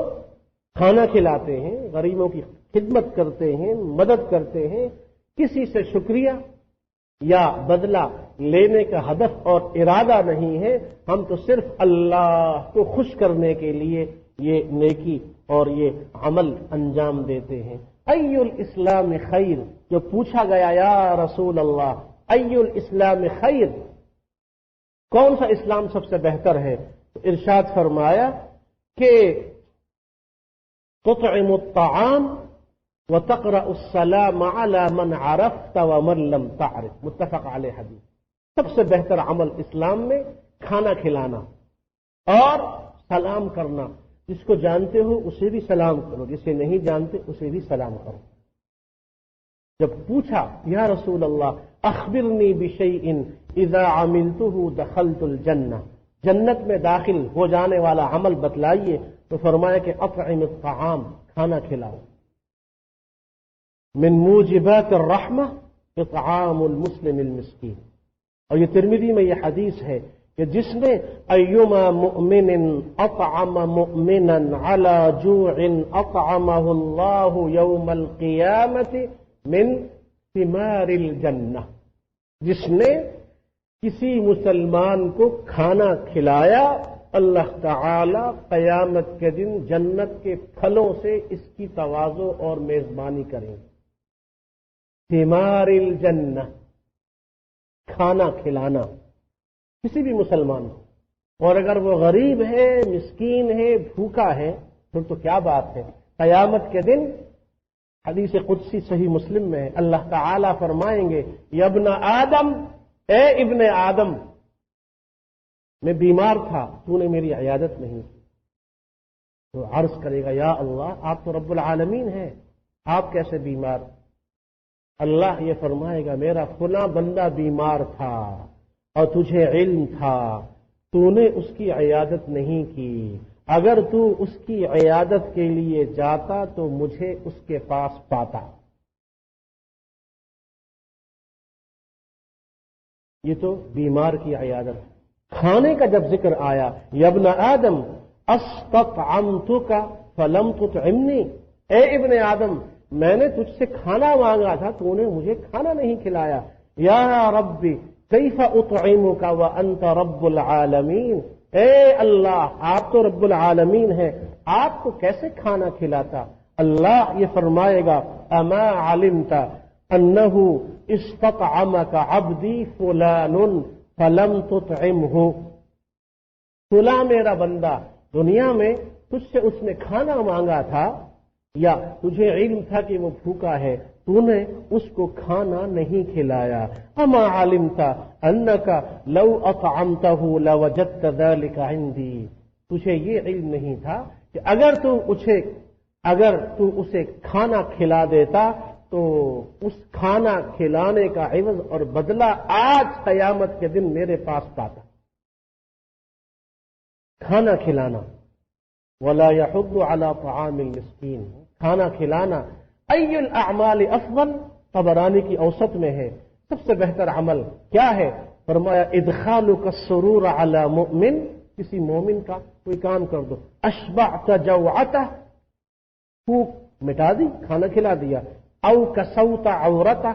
B: کھانا کھلاتے ہیں، غریبوں کی خدمت کرتے ہیں، مدد کرتے ہیں، کسی سے شکریہ یا بدلہ لینے کا ہدف اور ارادہ نہیں ہے. ہم تو صرف اللہ کو خوش کرنے کے لیے یہ نیکی اور یہ عمل انجام دیتے ہیں. ای الاسلام خیر، جو پوچھا گیا یا رسول اللہ ای الاسلام خیر، کون سا اسلام سب سے بہتر ہے؟ تو ارشاد فرمایا کہ تطعم الطعام وتقرأ السلام على من عرفت ومن لم تعرف. متفق علیہ حدیث. سب سے بہتر عمل اسلام میں کھانا کھلانا اور سلام کرنا. جس کو جانتے ہو اسے بھی سلام کرو، جسے نہیں جانتے اسے بھی سلام کرو. جب پوچھا یا رسول اللہ اخبرنی بشیء اذا عملته دخلت الجنہ، جنت میں داخل ہو جانے والا عمل بتلائیے، تو فرمایا کہ اطعم الطعام، کھانا کھلاؤ. من موجبات الرحمہ اطعام المسلم المسکین. اور یہ ترمذی میں یہ حدیث ہے کہ جس نے ایما مؤمن اطعم مؤمنا على جوع اطعمه اللہ یوم القیامت من ثمار الجنہ، جس نے کسی مسلمان کو کھانا کھلایا اللہ تعالی قیامت کے دن جنت کے پھلوں سے اس کی تواضع اور میزبانی کریں. ثمار الجنہ، کھانا کھلانا کسی بھی مسلمان کو. اور اگر وہ غریب ہے، مسکین ہے، بھوکا ہے، پھر تو کیا بات ہے. قیامت کے دن حدیث قدسی صحیح مسلم میں ہے، اللہ تعالی فرمائیں گے یا ابن آدم، اے ابن آدم، میں بیمار تھا، تو نے میری عیادت نہیں کی. تو عرض کرے گا یا اللہ آپ تو رب العالمین ہیں، آپ کیسے بیمار؟ اللہ یہ فرمائے گا میرا فلاں بندہ بیمار تھا اور تجھے علم تھا، تو نے اس کی عیادت نہیں کی. اگر تو اس کی عیادت کے لیے جاتا تو مجھے اس کے پاس پاتا. یہ تو بیمار کی عیادت. کھانے کا جب ذکر آیا یا ابن آدم استطعمتک فلم تطعمنی، اے ابن آدم میں نے تجھ سے کھانا مانگا تھا، تو نے مجھے کھانا نہیں کھلایا. یا ربی کیف اطعمک وانت رب العالمین، اے اللہ آپ تو رب العالمین ہیں، آپ کو کیسے کھانا کھلاتا؟ اللہ یہ فرمائے گا اما علمت انہ استطعمک عبدی فلان فلم تطعمہ، فلاں میرا بندہ دنیا میں تجھ سے اس نے کھانا مانگا تھا، یا تجھے علم تھا کہ وہ بھوکا ہے، تو نے اس کو کھانا نہیں کھلایا. اما علمت انک لو اطعمتہ لوجدت ذلک عندی، تجھے یہ علم نہیں تھا کہ اگر تو اسے کھانا کھلا دیتا تو اس کھانا کھلانے کا عوض اور بدلہ آج قیامت کے دن میرے پاس پاتا. کھانا کھلانا. ولا يحض على طعام المسكين، کھانا کھلانا. ای الاعمال افضل؟ طبرانی کی اوسط میں ہے سب سے بہتر عمل کیا ہے؟ فرمایا ادخالک السرور علی مؤمن، کسی مومن کا کوئی کام کر دو، اشبعت جوعتہ، بھوک مٹا دی، کھانا کھلا دیا، او کسوت عورتہ،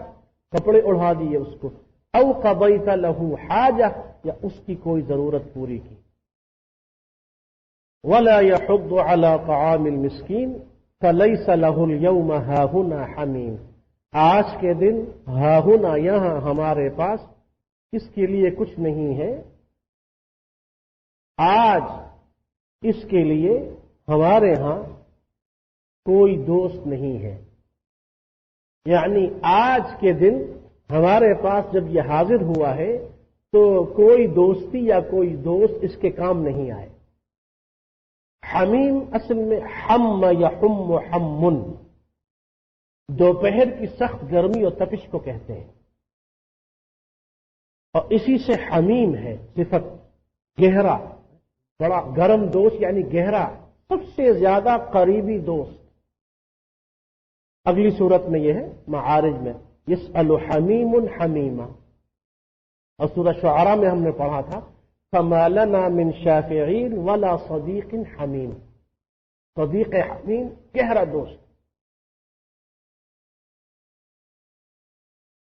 B: کپڑے اڑا دیے اس کو، او قضیت لہ حاجہ، یا اس کی کوئی ضرورت پوری کی۔ ولا يحض على طعام المسكين فليس له اليوم هاهنا حميم، آج کے دن ہاہنا یہاں ہمارے پاس اس کے لیے کچھ نہیں ہے، آج اس کے لیے ہمارے ہاں کوئی دوست نہیں ہے، یعنی آج کے دن ہمارے پاس جب یہ حاضر ہوا ہے تو کوئی دوستی یا کوئی دوست اس کے کام نہیں آئے۔ حمیم اصل میں حم یا حم حمن، دوپہر کی سخت گرمی اور تپش کو کہتے ہیں، اور اسی سے حمیم ہے صفت، گہرا، بڑا گرم دوست یعنی گہرا، سب سے زیادہ قریبی دوست۔ اگلی صورت میں یہ ہے معارج میں، یسأل حمیم حمیما، اور سورہ شعراء میں ہم نے پڑھا تھا فما لنا من شافعین ولا صدیق حمیم، صدیق حمیم گہرا دوست۔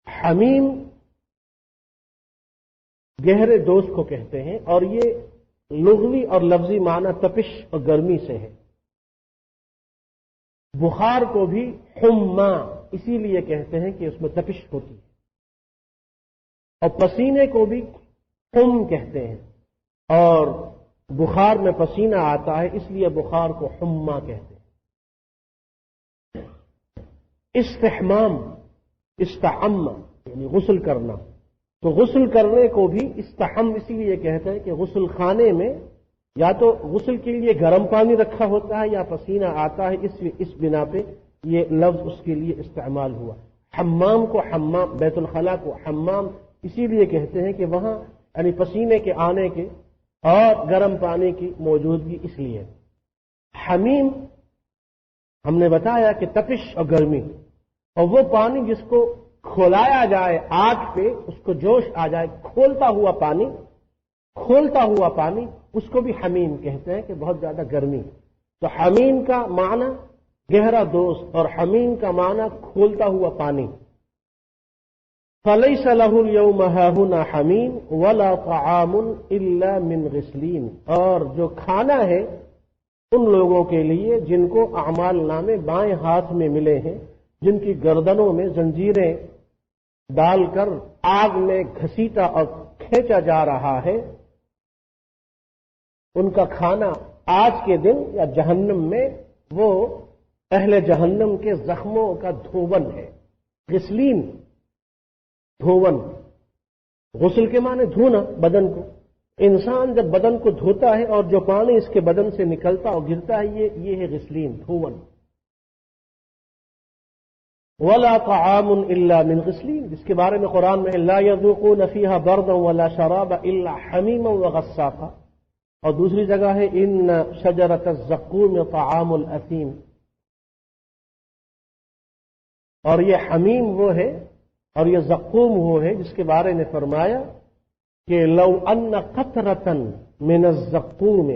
B: حمیم گہرے دوست کو کہتے ہیں، اور یہ لغوی اور لفظی معنی تپش اور گرمی سے ہے۔ بخار کو بھی حما اسی لیے کہتے ہیں کہ اس میں تپش ہوتی ہے، اور پسینے کو بھی حم کہتے ہیں، اور بخار میں پسینہ آتا ہے اس لیے بخار کو حما کہتے ہیں۔ استحمام، استحم یعنی غسل کرنا، تو غسل کرنے کو بھی استحم اسی لیے کہتے ہیں کہ غسل خانے میں یا تو غسل کے لیے گرم پانی رکھا ہوتا ہے یا پسینہ آتا ہے، اس بنا پہ یہ لفظ اس کے لیے استعمال ہوا۔ حمام کو حمام، بیت الخلاء کو حمام اسی لیے کہتے ہیں کہ وہاں یعنی پسینے کے آنے کے اور گرم پانی کی موجودگی اس لیے۔ حمیم ہم نے بتایا کہ تپش اور گرمی، اور وہ پانی جس کو کھولایا جائے آگ پہ، اس کو جوش آ جائے، کھولتا ہوا پانی اس کو بھی حمیم کہتے ہیں کہ بہت زیادہ گرمی۔ تو حمیم کا معنی گہرا دوست اور حمیم کا معنی کھولتا ہوا پانی۔ فَلَيْسَ لَهُ الْيَوْمَ هَاهُنَا حَمِيمٌ وَلَا طَعَامٌ إِلَّا مِنْ غِسْلِينٍ، اور جو کھانا ہے ان لوگوں کے لیے جن کو اعمال نامے بائیں ہاتھ میں ملے ہیں، جن کی گردنوں میں زنجیریں ڈال کر آگ میں گھسیٹا اور کھینچا جا رہا ہے، ان کا کھانا آج کے دن یا جہنم میں وہ اہل جہنم کے زخموں کا دھون ہے۔ غسلین دھون، غسل کے معنی دھونا بدن کو، انسان جب بدن کو دھوتا ہے اور جو پانی اس کے بدن سے نکلتا اور گرتا ہے یہ ہے غسلین، دھون۔ ولا طعام الا من غسلین، جس کے بارے میں قرآن میں لا يذوقون فيها بردا ولا شرابا الا حمیما وغساقا، اور دوسری جگہ ہے ان شجرۃ الزقوم طعام الاثیم۔ اور یہ حمیم وہ ہے اور یہ زقوم وہ ہے جس کے بارے میں فرمایا کہ لو ان قطرۃ من الزقوم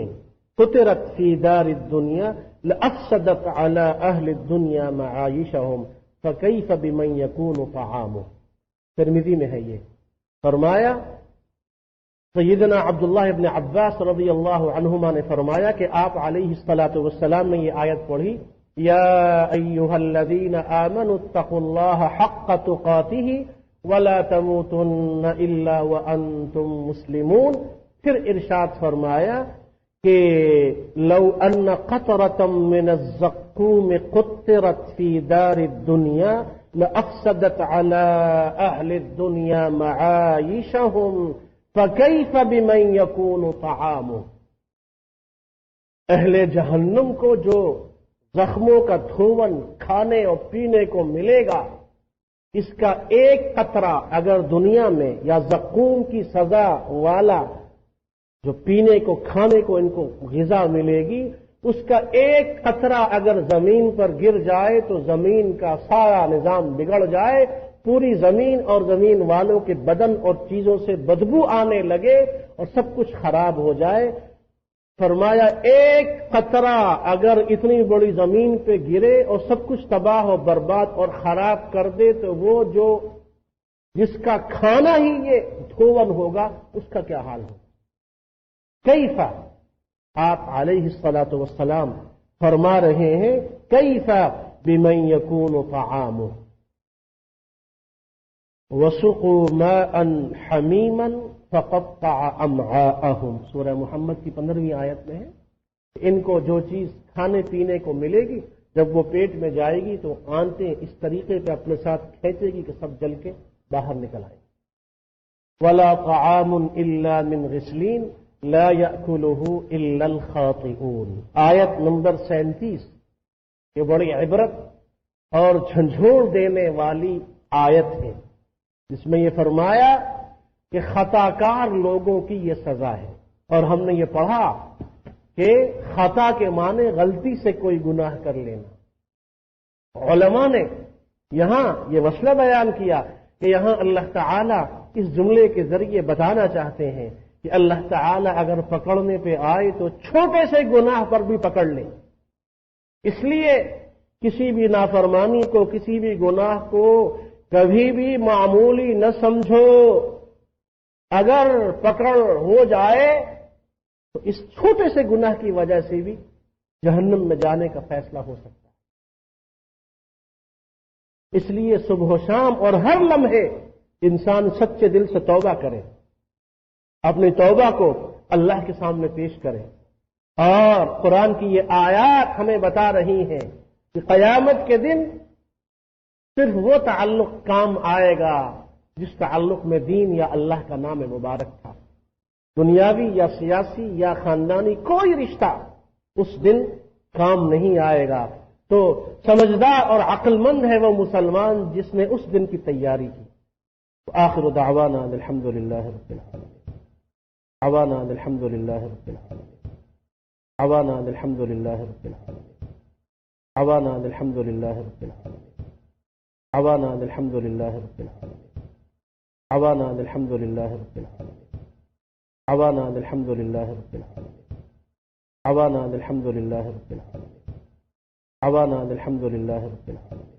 B: قطرت فی دار الدنیا لافسدت علی اہل الدنیا معایشهم فکیف بمن یکون طعامه، ترمذی میں ہے یہ۔ فرمایا سیدنا عبداللہ ابن عباس رضی اللہ عنہما نے فرمایا کہ آپ علیہ الصلاۃ والسلام نے یہ آیت پڑھی، یا ایھا الذین آمنوا اتقوا اللہ حق تقاتہ ولا تموتن الا وانتم مسلمون، پھر ارشاد فرمایا کہ لو ان قطرۃ من الزقوم قطرت فی دار الدنیا لافسدت علی اہل الدنیا معایشهم فکیف بمن یکون طعامه، اہل جہنم کو جو زخموں کا دھون کھانے اور پینے کو ملے گا، اس کا ایک قطرہ اگر دنیا میں یا زقوم کی سزا والا جو پینے کو کھانے کو ان کو غذا ملے گی، اس کا ایک قطرہ اگر زمین پر گر جائے تو زمین کا سارا نظام بگڑ جائے، پوری زمین اور زمین والوں کے بدن اور چیزوں سے بدبو آنے لگے اور سب کچھ خراب ہو جائے، فرمایا ایک قطرہ اگر اتنی بڑی زمین پہ گرے اور سب کچھ تباہ و برباد اور خراب کر دے تو وہ جو جس کا کھانا ہی یہ دھون ہوگا اس کا کیا حال ہوگا؟ کیفا، آپ علیہ الصلاۃ والسلام فرما رہے ہیں کیفا بمن یکون طعامہ وسقوا ماء حمیما فقطع امعاءهم، سورہ محمد کی 15ویں آیت میں ہے ان کو جو چیز کھانے پینے کو ملے گی جب وہ پیٹ میں جائے گی تو آنتیں اس طریقے پہ اپنے ساتھ کھینچے گی کہ سب جل کے باہر نکل آئے گی۔ ولا طعام الا من غسلین لا يأكله الا الخاطئون، آیت نمبر 37، یہ بڑی عبرت اور جھنجھوڑ دینے والی آیت ہے جس میں یہ فرمایا کہ خطا کار لوگوں کی یہ سزا ہے۔ اور ہم نے یہ پڑھا کہ خطا کے معنی غلطی سے کوئی گناہ کر لینا۔ علماء نے یہاں یہ مسئلہ بیان کیا کہ یہاں اللہ تعالیٰ اس جملے کے ذریعے بتانا چاہتے ہیں کہ اللہ تعالیٰ اگر پکڑنے پہ آئے تو چھوٹے سے گناہ پر بھی پکڑ لے، اس لیے کسی بھی نافرمانی کو، کسی بھی گناہ کو کبھی بھی معمولی نہ سمجھو۔ اگر پکڑ ہو جائے تو اس چھوٹے سے گناہ کی وجہ سے بھی جہنم میں جانے کا فیصلہ ہو سکتا ہے۔ اس لیے صبح و شام اور ہر لمحے انسان سچے دل سے توبہ کرے، اپنی توبہ کو اللہ کے سامنے پیش کرے۔ اور قرآن کی یہ آیات ہمیں بتا رہی ہیں کہ قیامت کے دن صرف وہ تعلق کام آئے گا جس تعلق میں دین یا اللہ کا نام مبارک تھا۔ دنیاوی یا سیاسی یا خاندانی کوئی رشتہ اس دن کام نہیں آئے گا۔ تو سمجھدار اور عقل مند ہے وہ مسلمان جس نے اس دن کی تیاری کی۔ آخر دعوانا الحمد للہ رب العالمین، دعوانا الحمد للہ رب العالمین، دعوانا الحمد للہ رب العالمین، دعوانا الحمد للہ رب العالمین، دعوانا الحمد للہ رب العالمین، دعوانا الحمد للہ رب العالمین، دعوانا الحمد للہ رب العالمین، دعوانا الحمد للہ رب العالمین، دعوانا الحمد للہ رب العالمین۔